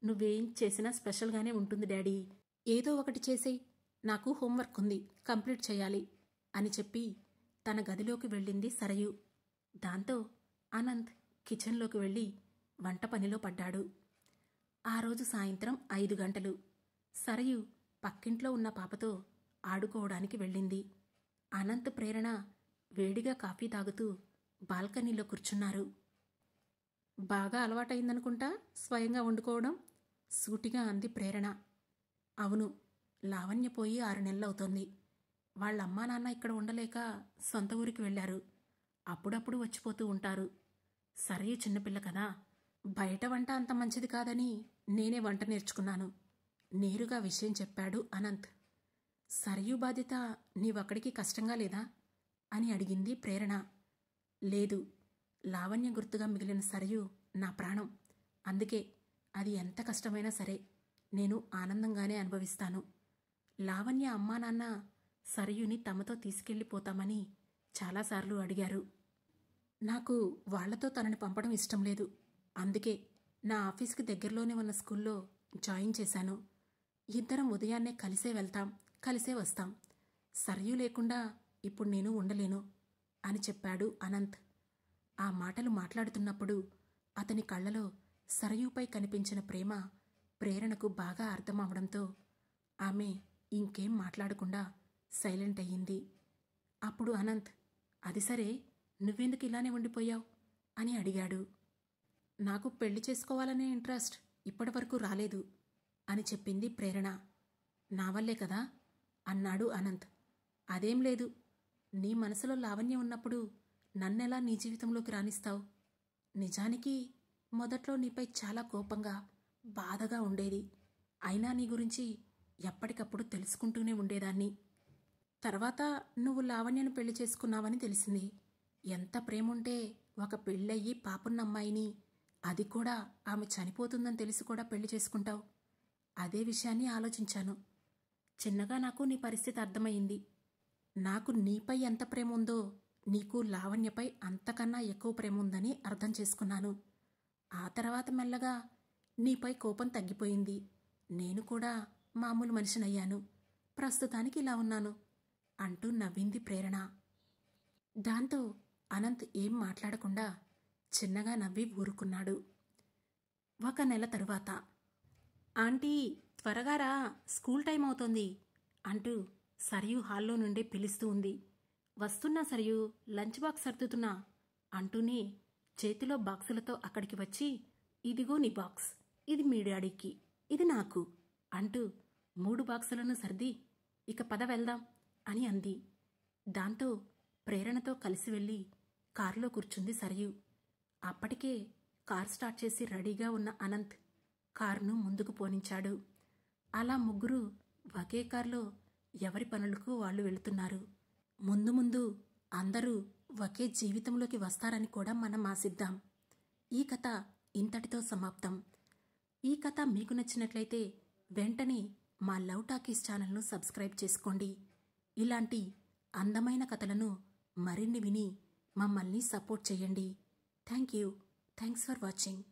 నువ్వేం చేసినా స్పెషల్గానే ఉంటుంది డాడీ, ఏదో ఒకటి చేసేయ్, నాకు హోంవర్క్ ఉంది, కంప్లీట్ చేయాలి అని చెప్పి తన గదిలోకి వెళ్ళింది సరయు. దాంతో అనంత్ కిచెన్లోకి వెళ్ళి వంట పనిలో పడ్డాడు. ఆ రోజు సాయంత్రం 5 గంటలు. సరయు పక్కింట్లో ఉన్న పాపతో ఆడుకోవడానికి వెళ్ళింది. అనంత్ ప్రేరణ వేడిగా కాఫీ తాగుతూ బాల్కనీలో కూర్చున్నారు. బాగా అలవాటైందనుకుంటా స్వయంగా వండుకోవడం, సూటిగా అంది ప్రేరణ. అవును, లావణ్య పోయి 6 నెలలవుతోంది. వాళ్ళమ్మా నాన్న ఇక్కడ ఉండలేక సొంత ఊరికి వెళ్లారు. అప్పుడప్పుడు వచ్చిపోతూ ఉంటారు. సరయు చిన్నపిల్ల కదా, బయట వంట అంత మంచిది కాదని నేనే వంట నేర్చుకున్నాను నేరుగా విషయం చెప్పాడు అనంత్. సరయు బాధ్యత నీవక్కడికి కష్టంగా లేదా అని అడిగింది ప్రేరణ. లేదు, లావణ్య గుర్తుగా మిగిలిన సరయు నా ప్రాణం. అందుకే అది ఎంత కష్టమైనా సరే నేను ఆనందంగానే అనుభవిస్తాను. లావణ్య అమ్మా నాన్న సరయుని తమతో తీసుకెళ్ళిపోతామని చాలాసార్లు అడిగారు. నాకు వాళ్లతో తనని పంపడం ఇష్టం లేదు. అందుకే నా ఆఫీస్కి దగ్గరలోనే ఉన్న స్కూల్లో జాయిన్ చేశాను. ఇద్దరం ఉదయాన్నే కలిసే వెళ్తాం, కలిసే వస్తాం. సరయు లేకుండా ఇప్పుడు నేను ఉండలేను అని చెప్పాడు అనంత్. ఆ మాటలు మాట్లాడుతున్నప్పుడు అతని కళ్ళలో సరయుపై కనిపించిన ప్రేమ ప్రేరణకు బాగా అర్థమవడంతో ఆమె ఇంకేం మాట్లాడకుండా సైలెంట్ అయ్యింది. అప్పుడు అనంత్, అది సరే, నువ్వెందుకు ఇలానే ఉండిపోయావు అని అడిగాడు. నాకు పెళ్లి చేసుకోవాలనే ఇంట్రెస్ట్ ఇప్పటివరకు రాలేదు అని చెప్పింది ప్రేరణ. నా వల్లే కదా అన్నాడు అనంత్. అదేం లేదు, నీ మనసులో లావణ్య ఉన్నప్పుడు నన్నెలా నీ జీవితంలోకి రానిస్తావు? నిజానికి మొదట్లో నీపై చాలా కోపంగా, బాధగా ఉండేది. అయినా నీ గురించి ఎప్పటికప్పుడు తెలుసుకుంటూనే ఉండేదాన్ని. తర్వాత నువ్వు లావణ్యను పెళ్లి చేసుకున్నావని తెలిసింది. ఎంత ప్రేముంటే ఒక పెళ్ళయ్యి పాపున్న అమ్మాయిని, అది కూడా ఆమె చనిపోతుందని తెలిసి కూడా పెళ్లి చేసుకుంటావు? అదే విషయాన్ని ఆలోచించాను. చిన్నగా నాకు నీ పరిస్థితి అర్థమయ్యింది. నాకు నీపై ఎంత ప్రేమ ఉందో నీకు లావణ్యపై అంతకన్నా ఎక్కువ ప్రేమ ఉందని అర్థం చేసుకున్నాను. ఆ తర్వాత మెల్లగా నీపై కోపం తగ్గిపోయింది. నేను కూడా మామూలు మనిషినయ్యాను. ప్రస్తుతానికి ఇలా ఉన్నాను అంటూ నవ్వింది ప్రేరణ. దాంతో అనంత్ ఏం మాట్లాడకుండా చిన్నగా నవ్వి ఊరుకున్నాడు. 1 నెల తరువాత, ఆంటీ త్వరగా రా, స్కూల్ టైం అవుతోంది అంటూ సరియు హాల్లో నుండి పిలుస్తూ ఉంది. వస్తున్నా సరియు, లంచ్ బాక్స్ సర్దుతున్నా అంటూనే చేతిలో బాక్సులతో అక్కడికి వచ్చి, ఇదిగో నీ బాక్స్, ఇది మీ డాడీకి, ఇది నాకు అంటూ 3 బాక్సులను సర్ది, ఇక పద వెళ్దాం అని అంది. దాంతో ప్రేరణతో కలిసి వెళ్ళి కారులో కూర్చుంది సరియు. అప్పటికే కార్ స్టార్ట్ చేసి రెడీగా ఉన్న అనంత్ కారును ముందుకు పోనించాడు. అలా ముగ్గురు ఒకే కారులో ఎవరి పనులకు వాళ్ళు వెళుతున్నారు. ముందు ముందు అందరూ ఒకే జీవితంలోకి వస్తారని కూడా మనం ఆశిద్దాం. ఈ కథ ఇంతటితో సమాప్తం. ఈ కథ మీకు నచ్చినట్లయితే వెంటనే మా లవ్ టాకీస్ ఛానల్ను సబ్స్క్రైబ్ చేసుకోండి. ఇలాంటి అందమైన కథలను మరిన్ని విని మమ్మల్ని సపోర్ట్ చేయండి. Thanks for watching.